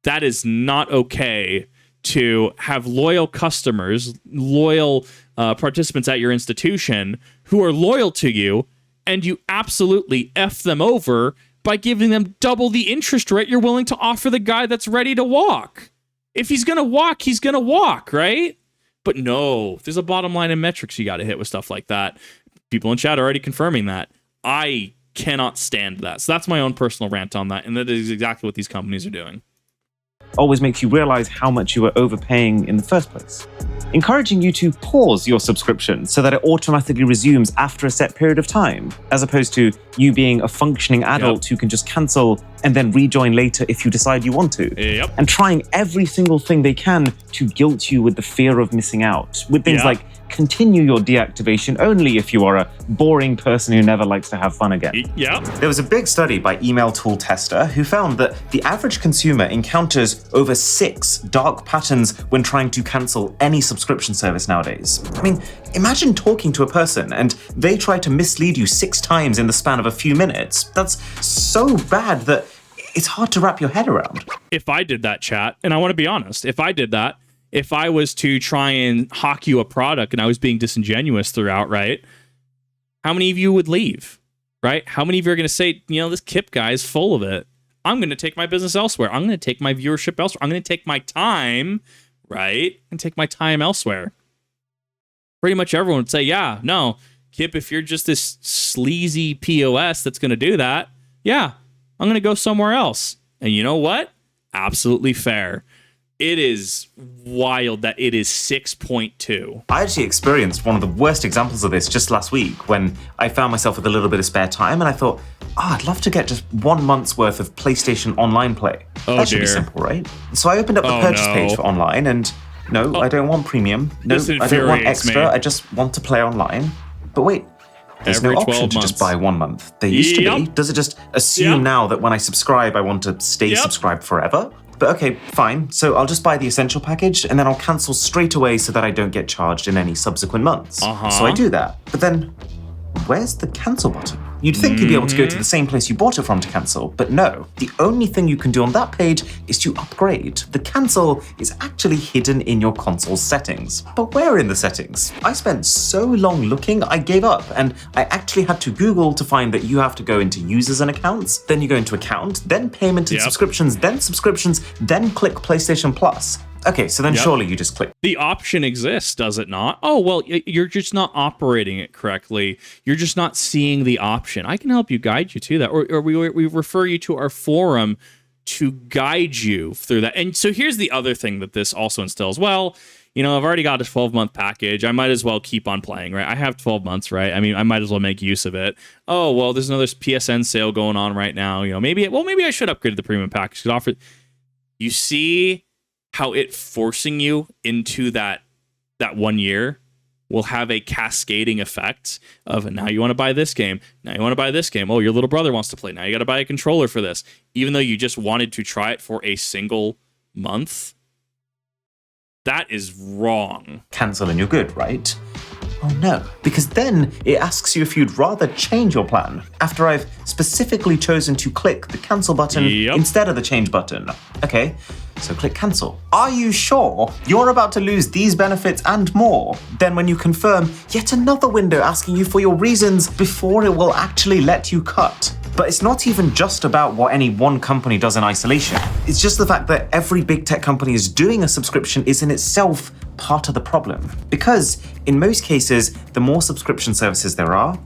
A: That is not okay to have loyal customers, loyal participants at your institution who are loyal to you, and you absolutely F them over by giving them double the interest rate you're willing to offer the guy that's ready to walk. If he's going to walk, he's going to walk, right? But no, there's a bottom line in metrics you got to hit with stuff like that. People in chat are already confirming that. I cannot stand that. So that's my own personal rant on that, and that is exactly what these companies are doing.
B: Always makes you realize how much you were overpaying in the first place. Encouraging you to pause your subscription so that it automatically resumes after a set period of time, as opposed to you being a functioning adult who can just cancel and then rejoin later if you decide you want to.
A: Yep.
B: And trying every single thing they can to guilt you with the fear of missing out, with things like continue your deactivation only if you are a boring person who never likes to have fun again.
A: Yeah.
C: There was a big study by Email Tool Tester who found that the average consumer encounters over 6 dark patterns when trying to cancel any subscription service nowadays. I mean, imagine talking to a person and they try to mislead you 6 times in the span of a few minutes. That's so bad that it's hard to wrap your head around.
A: If I did that, chat, and I want to be honest, if I did that, if I was to try and hawk you a product and I was being disingenuous throughout, right? How many of you would leave, right? How many of you are going to say, this Kip guy is full of it. I'm going to take my business elsewhere. I'm going to take my viewership elsewhere. I'm going to take my time, right? And take my time elsewhere. Pretty much everyone would say, yeah, no, Kip, if you're just this sleazy POS that's going to do that, yeah, I'm going to go somewhere else. And you know what? Absolutely fair. It is wild that it is 6.2.
C: I actually experienced one of the worst examples of this just last week when I found myself with a little bit of spare time and I thought, I'd love to get just 1 month's worth of PlayStation Online play. That should be simple, right? So I opened up the purchase page for online and no, I don't want premium. No, I don't want extra. I just want to play online. But wait, there's no option to just buy 1 month. There used to be. Does it just assume now that when I subscribe, I want to stay subscribed forever? But okay, fine. So I'll just buy the essential package and then I'll cancel straight away so that I don't get charged in any subsequent months. So I do that. But then where's the cancel button? You'd think you'd be able to go to the same place you bought it from to cancel, but no. The only thing you can do on that page is to upgrade. The cancel is actually hidden in your console's settings. But where in the settings? I spent so long looking, I gave up, and I actually had to Google to find that you have to go into users and accounts, then you go into account, then payment and subscriptions, then click PlayStation Plus. Okay, so then surely you just click.
A: The option exists, does it not? Oh, well, you're just not operating it correctly. You're just not seeing the option. I can help you, guide you to that. Or we refer you to our forum to guide you through that. And so here's the other thing that this also instills. Well, I've already got a 12-month package. I might as well keep on playing, right? I have 12 months, right? I mean, I might as well make use of it. Oh, well, there's another PSN sale going on right now. Maybe I should upgrade to the premium package. You see how it forcing you into that 1 year will have a cascading effect of now you want to buy this game. Now you want to buy this game. Oh, your little brother wants to play. Now you got to buy a controller for this. Even though you just wanted to try it for a single month. That is wrong.
C: Cancel and you're good, right? Oh no, because then it asks you if you'd rather change your plan after I've specifically chosen to click the cancel button instead of the change button. Okay, so click cancel. Are you sure you're about to lose these benefits and more? Then when you confirm, yet another window asking you for your reasons before it will actually let you cut. But it's not even just about what any one company does in isolation. It's just the fact that every big tech company is doing a subscription is in itself part of the problem. Because in most cases, the more subscription services there are,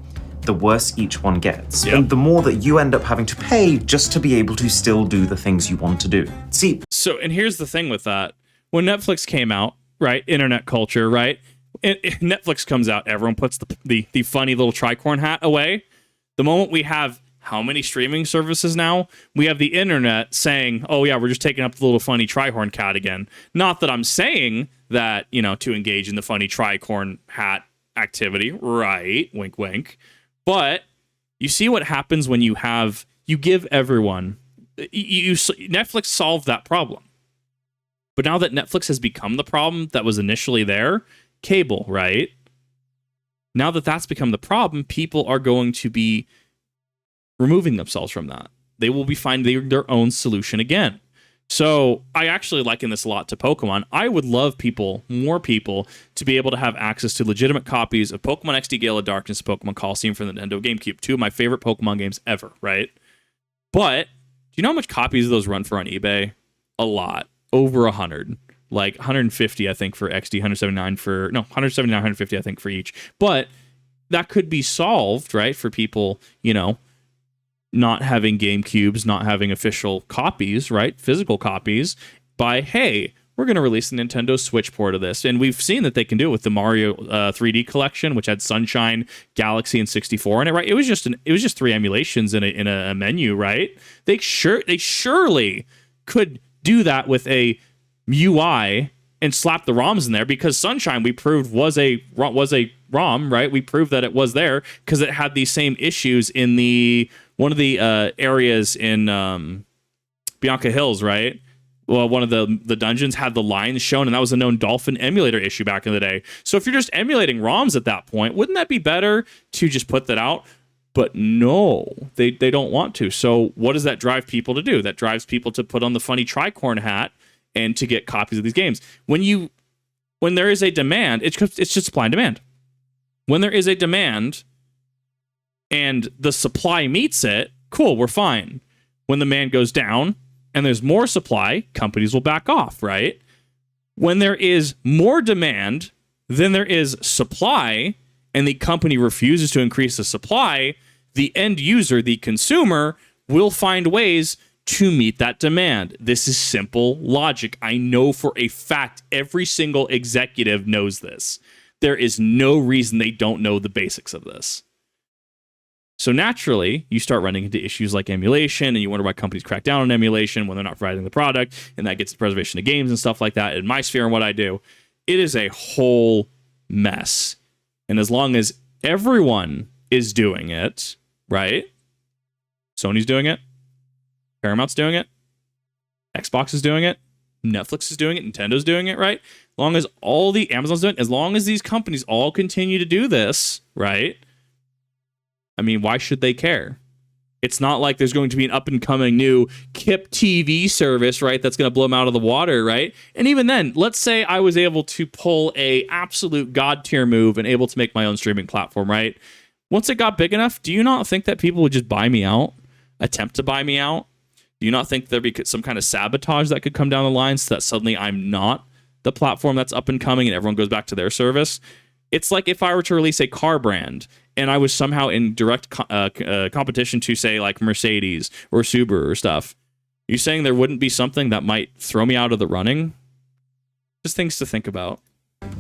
C: the worse each one gets. And the more that you end up having to pay just to be able to still do the things you want to do. See,
A: so, and here's the thing with that. When Netflix came out, right, internet culture, right, Netflix comes out, everyone puts the funny little tricorn hat away. The moment we have how many streaming services now? We have the internet saying, oh yeah, we're just taking up the little funny tricorn cat again. Not that I'm saying that, to engage in the funny tricorn hat activity, right? Wink, wink. But you see what happens when you give everyone, Netflix solved that problem. But now that Netflix has become the problem that was initially there, cable, right? Now that that's become the problem, people are going to be removing themselves from that. They will be finding their own solution again. So I actually liken this a lot to Pokemon. I would love more people, to be able to have access to legitimate copies of Pokemon XD Gale of Darkness, Pokemon Coliseum for the Nintendo GameCube, two of my favorite Pokemon games ever, right? But do you know how much copies of those run for on eBay? A lot. Over 100. Like 150, I think, for XD, 179, 150, I think, for each. But that could be solved, right, for people, not having GameCubes, not having official copies, right? Physical copies, by, hey, we're going to release the Nintendo Switch port of this. And we've seen that they can do it with the Mario 3D collection, which had Sunshine, Galaxy, and 64 in it, right? It was just three emulations in a menu, right? They surely could do that with a UI and slap the ROMs in there, because Sunshine, we proved, was a ROM, right? We proved that it was there because it had these same issues in one of the areas in Bianca Hills, right? Well, one of the dungeons had the lines shown, and that was a known Dolphin emulator issue back in the day. So if you're just emulating ROMs at that point, wouldn't that be better to just put that out? But no, they don't want to. So what does that drive people to do? That drives people to put on the funny tricorn hat and to get copies of these games. When there is a demand, it's just supply and demand. When there is a demand and the supply meets it, cool, we're fine. When the demand goes down and there's more supply, companies will back off, right? When there is more demand than there is supply, and the company refuses to increase the supply, the end user, the consumer, will find ways to meet that demand. This is simple logic. I know for a fact every single executive knows this. There is no reason they don't know the basics of this. So naturally, you start running into issues like emulation, and you wonder why companies crack down on emulation when they're not providing the product, and that gets the preservation of games and stuff like that. In my sphere and what I do, it is a whole mess. And as long as everyone is doing it, right? Sony's doing it, Paramount's doing it, Xbox is doing it, Netflix is doing it, Nintendo's doing it, right? As long as all the Amazon's doing it, as long as these companies all continue to do this, right? I mean, why should they care? It's not like there's going to be an up-and-coming new KIP TV service, right, that's going to blow them out of the water, right? And even then, let's say I was able to pull a absolute god-tier move and able to make my own streaming platform, right? Once it got big enough, do you not think that people would just buy me out? Attempt to buy me out? Do you not think there'd be some kind of sabotage that could come down the line so that suddenly I'm not the platform that's up-and-coming and everyone goes back to their service? It's like if I were to release a car brand and I was somehow in direct competition to, say, like Mercedes or Subaru or stuff. Are you saying there wouldn't be something that might throw me out of the running? Just things to think about.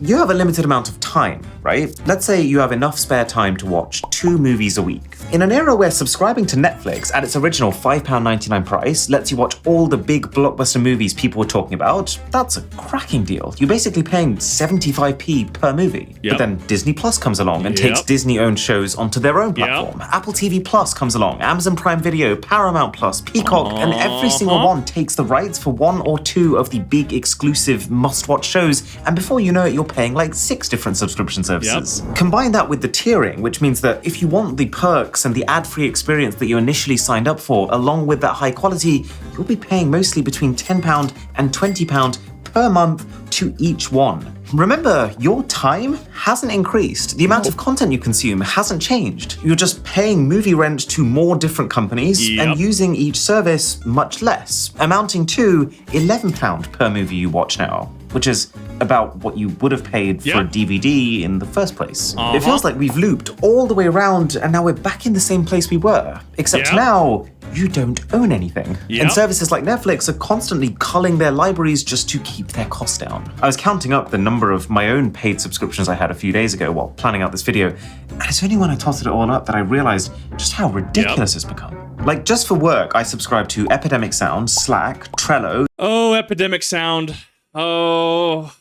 C: You have a limited amount of time, right? Let's say you have enough spare time to watch 2 movies a week. In an era where subscribing to Netflix at its original £5.99 price lets you watch all the big blockbuster movies people were talking about, that's a cracking deal. You're basically paying 75p per movie.
A: Yep.
C: But then Disney Plus comes along and takes Disney-owned shows onto their own platform. Apple TV Plus comes along, Amazon Prime Video, Paramount Plus, Peacock, and every single one takes the rights for 1 or 2 of the big exclusive must-watch shows. And before you know it, you're paying like 6 different subscription services. Combine that with the tiering, which means that if you want the perks and the ad-free experience that you initially signed up for, along with that high quality, you'll be paying mostly between £10 and £20 per month to each one. Remember, your time hasn't increased. The amount of content you consume hasn't changed. You're just paying movie rent to more different companies and using each service much less, amounting to £11 per movie you watch now, which is about what you would have paid for a DVD in the first place. It feels like we've looped all the way around and now we're back in the same place we were, except now you don't own anything. And services like Netflix are constantly culling their libraries just to keep their costs down. I was counting up the number of my own paid subscriptions I had a few days ago while planning out this video, and it's only when I totted it all up that I realized just how ridiculous it's become. Like, just for work, I subscribe to Epidemic Sound, Slack, Trello.
A: Oh, Epidemic Sound. Oh.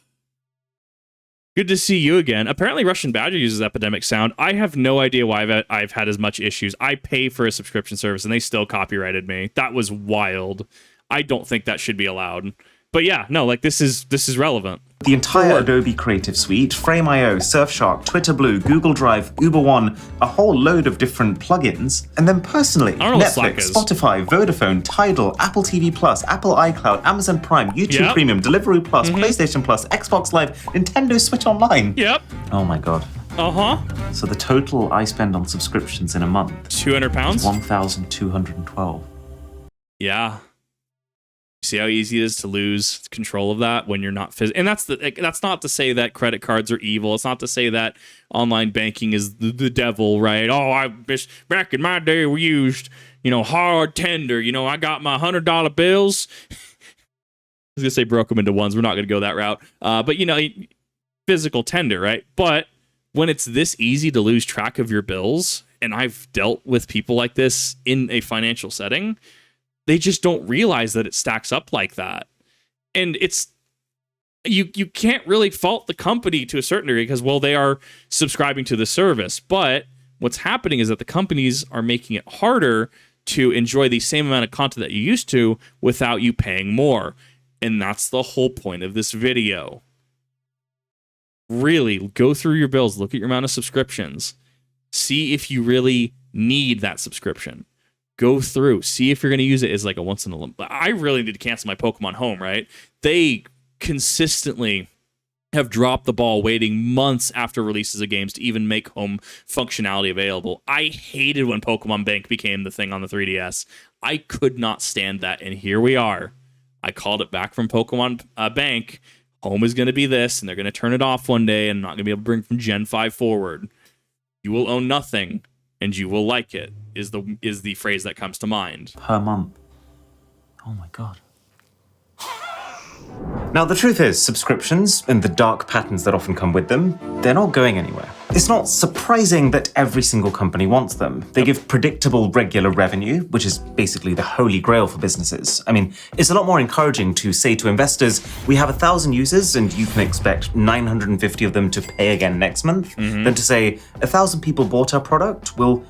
A: Good to see you again. Apparently Russian Badger uses Epidemic Sound. I have no idea why I've had as much issues. I pay for a subscription service and they still copyrighted me. That was wild. I don't think that should be allowed. But yeah, no, like this is relevant.
C: The entire Adobe Creative Suite, Frame.io, Surfshark, Twitter Blue, Google Drive, Uber One, a whole load of different plugins. And then personally, Netflix, Spotify, Vodafone, Tidal, Apple TV Plus, Apple iCloud, Amazon Prime, YouTube Premium, Deliveroo Plus, PlayStation Plus, Xbox Live, Nintendo Switch Online. Oh my god. So the total I spend on subscriptions in a month,
A: £200?
C: is $1,212.
A: Yeah. See how easy it is to lose control of that when you're not and that's not to say that credit cards are evil. It's not to say that online banking is the devil, right? Oh, back in my day we used, hard tender. I got my $100 bills. I was gonna say broke them into ones. We're not gonna go that route. But physical tender, right? But when it's this easy to lose track of your bills, and I've dealt with people like this in a financial setting, they just don't realize that it stacks up like that. And it's you can't really fault the company to a certain degree because, well, they are subscribing to the service. But what's happening is that the companies are making it harder to enjoy the same amount of content that you used to without you paying more. And that's the whole point of this video. Really, go through your bills, look at your amount of subscriptions, see if you really need that subscription. Go through, see if you're going to use it as like a once in a... I really need to cancel my Pokemon Home, right? They consistently have dropped the ball waiting months after releases of games to even make home functionality available. I hated when Pokemon Bank became the thing on the 3DS. I could not stand that, and here we are. I called it back from Pokemon Bank. Home is going to be this, and they're going to turn it off one day, and I'm not going to be able to bring from Gen 5 forward. You will own nothing, and you will like it, is the phrase that comes to mind.
C: Per month. Oh my god. Now, the truth is, subscriptions and the dark patterns that often come with them, they're not going anywhere. It's not surprising that every single company wants them. They give predictable, regular revenue, which is basically the holy grail for businesses. I mean, it's a lot more encouraging to say to investors, we have 1,000 users and you can expect 950 of them to pay again next month, than to say 1,000 people bought our product, we'll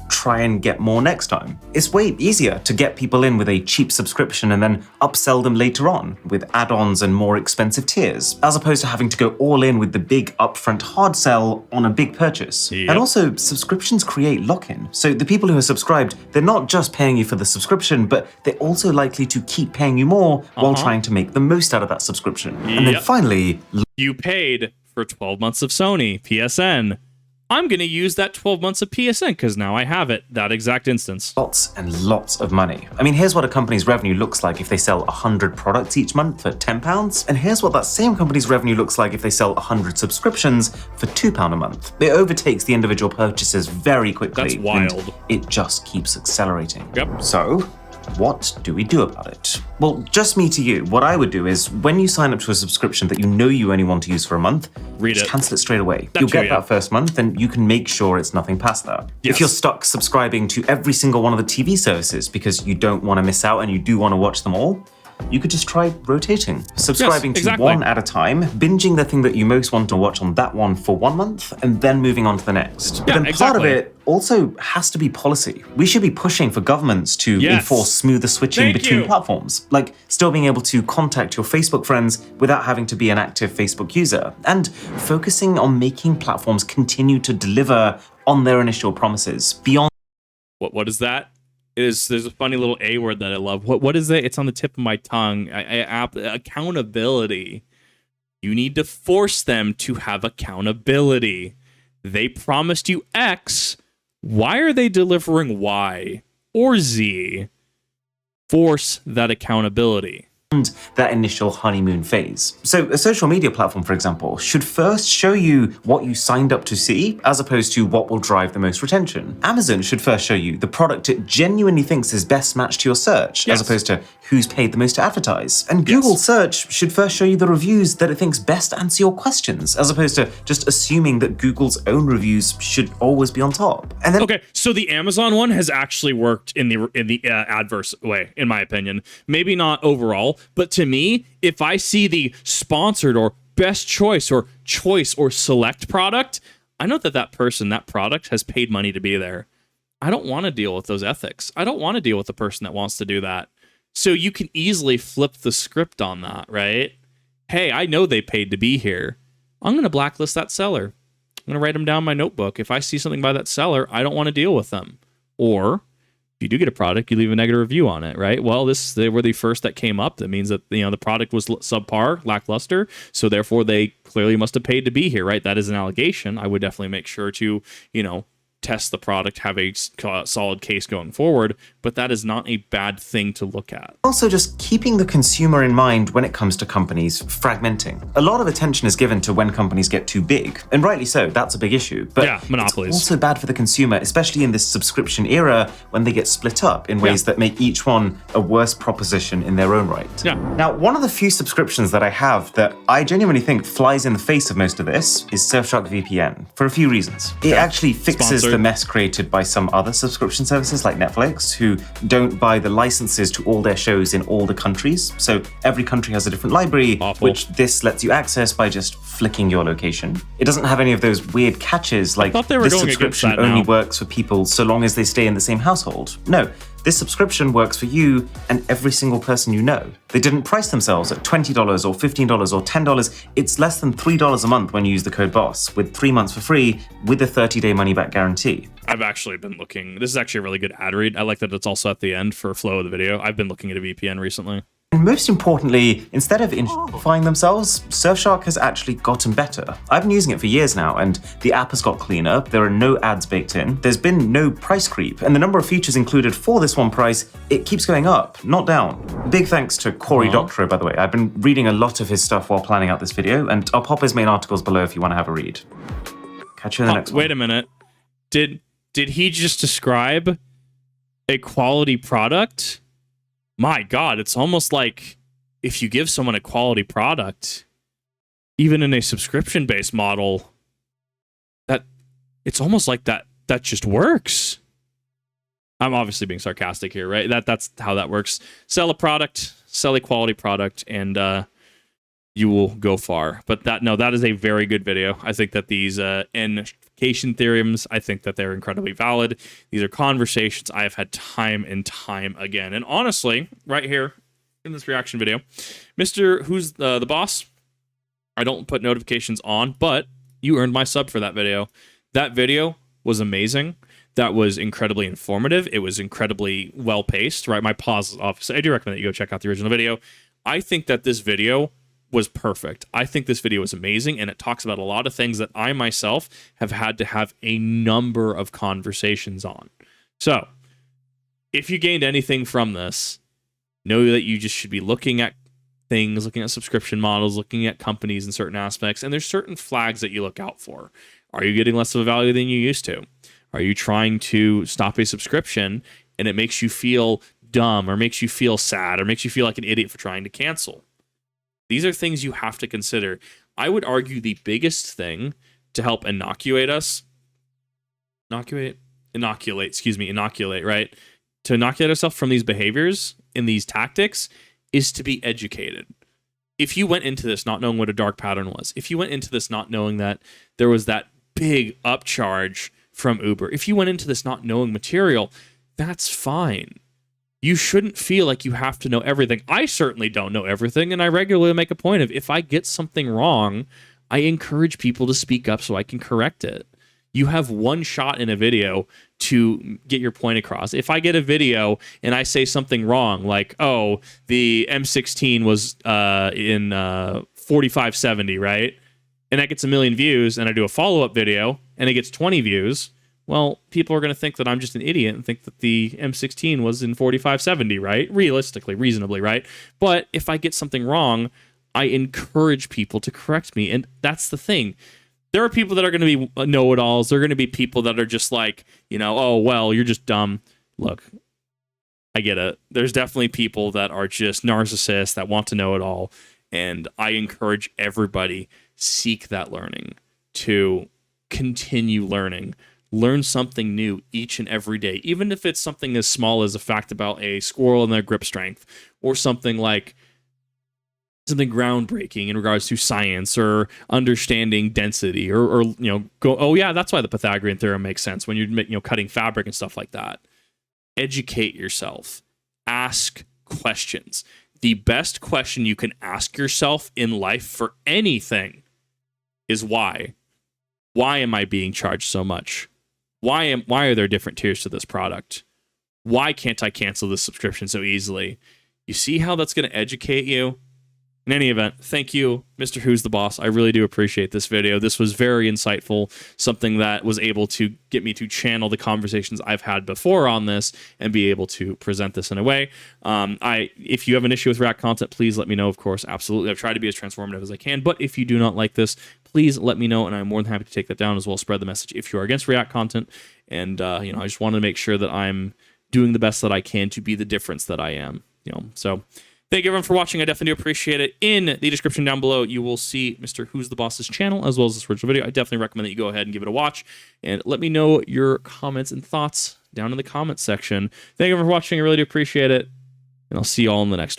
C: try and get more next time. It's way easier to get people in with a cheap subscription and then upsell them later on with add-ons and more expensive tiers, as opposed to having to go all in with the big upfront hard sell on a big purchase. And also, subscriptions create lock-in. So the people who are subscribed, they're not just paying you for the subscription, but they're also likely to keep paying you more while trying to make the most out of that subscription. And then finally...
A: You paid for 12 months of Sony, PSN. I'm going to use that 12 months of PSN because now I have it, that exact instance.
C: Lots and lots of money. I mean, here's what a company's revenue looks like if they sell 100 products each month for £10. And here's what that same company's revenue looks like if they sell 100 subscriptions for £2 a month. It overtakes the individual purchases very quickly.
A: That's wild.
C: And it just keeps accelerating.
A: Yep.
C: So, what do we do about it? Well, just me to you, what I would do is when you sign up to a subscription that you know you only want to use for a month, just cancel it straight away. You'll get that first month and you can make sure it's nothing past that. If you're stuck subscribing to every single one of the TV services because you don't want to miss out and you do want to watch them all, you could just try rotating, subscribing to one at a time, binging the thing that you most want to watch on that one for 1 month, and then moving on to the next. But then part of it also has to be policy. We should be pushing for governments to enforce smoother switching between platforms, like still being able to contact your Facebook friends without having to be an active Facebook user, and focusing on making platforms continue to deliver on their initial promises beyond.
A: What is that? There's a funny little A word that I love. What is it? It's on the tip of my tongue. Accountability. You need to force them to have accountability. They promised you X. Why are they delivering Y or Z? Force that accountability.
C: That initial honeymoon phase. So a social media platform, for example, should first show you what you signed up to see, as opposed to what will drive the most retention. Amazon should first show you the product it genuinely thinks is best matched to your search, as opposed to who's paid the most to advertise. And Google search should first show you the reviews that it thinks best answer your questions, as opposed to just assuming that Google's own reviews should always be on top. And then
A: okay, so the Amazon one has actually worked in the adverse way, in my opinion. Maybe not overall, but to me, if I see the sponsored or best choice or select product, I know that product has paid money to be there. I don't want to deal with those ethics. I don't want to deal with the person that wants to do that. So you can easily flip the script on that, right? Hey, I know they paid to be here. I'm going to blacklist that seller. I'm going to write them down in my notebook. If I see something by that seller, I don't want to deal with them. Or if you do get a product, you leave a negative review on it, right? Well, they were the first that came up. That means that the product was subpar, lackluster, so therefore they clearly must have paid to be here, right? That is an allegation. I would definitely make sure to, test the product, have a solid case going forward, but that is not a bad thing to look at.
C: Also, just keeping the consumer in mind when it comes to companies fragmenting. A lot of attention is given to when companies get too big, and rightly so, that's a big issue. But
A: monopolies.
C: It's also bad for the consumer, especially in this subscription era when they get split up in ways that make each one a worse proposition in their own right. Now, one of the few subscriptions that I have that I genuinely think flies in the face of most of this is Surfshark VPN, for a few reasons. It actually fixes the mess created by some other subscription services like Netflix, who don't buy the licenses to all their shows in all the countries. So every country has a different library, which this lets you access by just flicking your location. It doesn't have any of those weird catches like this subscription only works for people so long as they stay in the same household. No. This subscription works for you and every single person you know. They didn't price themselves at $20 or $15 or $10. It's less than $3 a month when you use the code BOSS, with 3 months for free with a 30-day money-back guarantee.
A: I've actually been looking. This is actually a really good ad read. I like that it's also at the end for flow of the video. I've been looking at a VPN recently.
C: And most importantly, instead of identifying themselves, Surfshark has actually gotten better. I've been using it for years now, and the app has got cleaner, there are no ads baked in, there's been no price creep, and the number of features included for this one price, it keeps going up, not down. Big thanks to Cory Doctorow, by the way. I've been reading a lot of his stuff while planning out this video, and I'll pop his main articles below if you want to have a read. Catch you in the next one.
A: Wait a minute. Did he just describe a quality product? My God, it's almost like if you give someone a quality product, even in a subscription-based model, that it's almost like that just works. I'm obviously being sarcastic here, right? That's how that works. Sell a product, sell a quality product, and you will go far. But that is a very good video. I think that these invocation theorems, I think that they're incredibly valid. These are conversations I have had time and time again. And honestly, right here in this reaction video, Mr. Who's the Boss, I don't put notifications on, but you earned my sub for that video. That video was amazing. That was incredibly informative. It was incredibly well-paced, right? My pause is off. So I do recommend that you go check out the original video. I think that this video was perfect. I think this video is amazing, and it talks about a lot of things that I myself have had to have a number of conversations on. So, if you gained anything from this, know that you just should be looking at things, looking at subscription models, looking at companies in certain aspects, and there's certain flags that you look out for. Are you getting less of a value than you used to? Are you trying to stop a subscription and it makes you feel dumb or makes you feel sad or makes you feel like an idiot for trying to cancel? These are things you have to consider. I would argue the biggest thing to help inoculate, right? To inoculate ourselves from these behaviors and these tactics is to be educated. If you went into this not knowing what a dark pattern was, if you went into this not knowing that there was that big upcharge from Uber. If you went into this not knowing material, that's fine. You shouldn't feel like you have to know everything. I certainly don't know everything, and I regularly make a point of, if I get something wrong, I encourage people to speak up so I can correct it. You have one shot in a video to get your point across. If I get a video and I say something wrong, like, oh, the M16 was in 4570, right? And that gets 1 million views, and I do a follow-up video and it gets 20 views, well, people are going to think that I'm just an idiot and think that the M16 was in 4570, right? Realistically, reasonably, right? But if I get something wrong, I encourage people to correct me. And that's the thing. There are people that are going to be know-it-alls. There are going to be people that are just like, oh, well, you're just dumb. Look, I get it. There's definitely people that are just narcissists that want to know it all. And I encourage everybody, seek that learning, to continue learning. Learn something new each and every day, even if it's something as small as a fact about a squirrel and their grip strength, or something like something groundbreaking in regards to science or understanding density, or go, oh yeah, that's why the Pythagorean theorem makes sense when you're cutting fabric and stuff like that. Educate yourself. Ask questions. The best question you can ask yourself in life for anything is why. Why am I being charged so much? Why are there different tiers to this product? Why can't I cancel this subscription so easily? You see how that's going to educate you? In any event, thank you, Mr. Who's the Boss. I really do appreciate this video. This was very insightful, something that was able to get me to channel the conversations I've had before on this and be able to present this in a way. If you have an issue with React content, please let me know, of course. Absolutely. I've tried to be as transformative as I can, but if you do not like this, please let me know, and I'm more than happy to take that down, as well as spread the message if you are against React content. And I just want to make sure that I'm doing the best that I can to be the difference that I am. So thank you everyone for watching. I definitely do appreciate it. In the description down below, you will see Mr. Who's the Boss's channel, as well as this original video. I definitely recommend that you go ahead and give it a watch, and let me know your comments and thoughts down in the comments section. Thank you everyone for watching. I really do appreciate it, and I'll see you all in the next one.